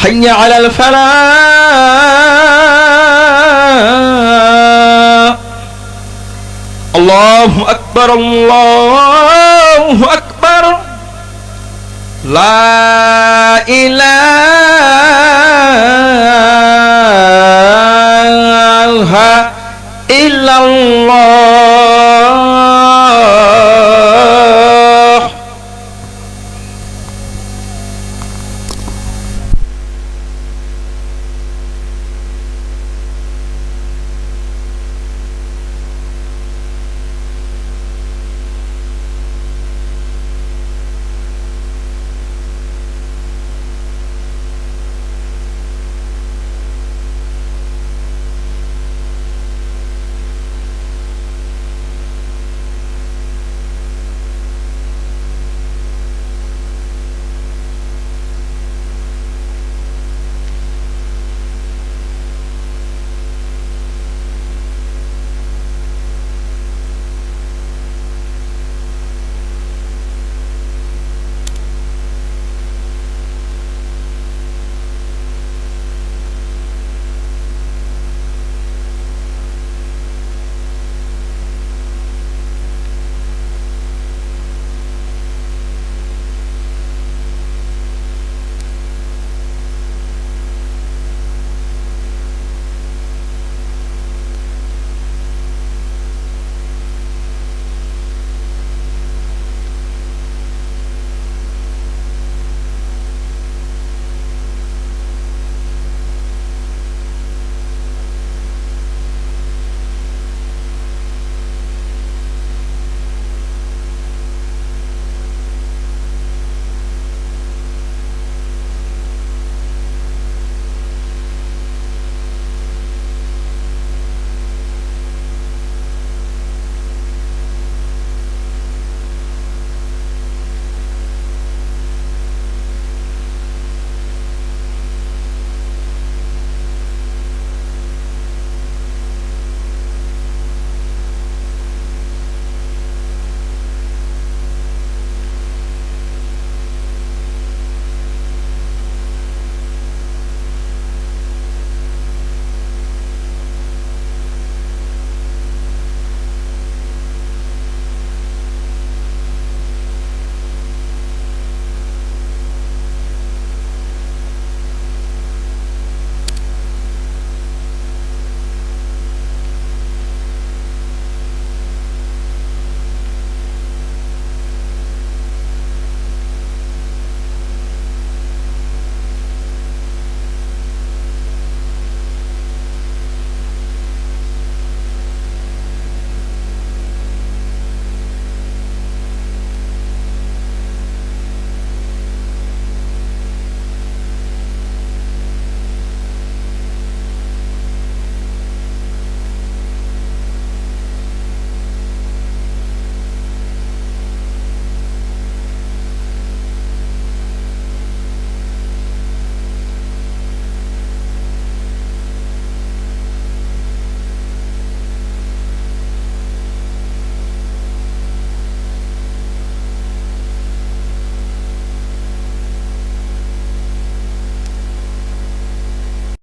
হাইয়া আলাল ফালাহ। আল্লাহু আকবার, আল্লাহু আকবার, লা ইলাহা ইল্লাল্লাহ।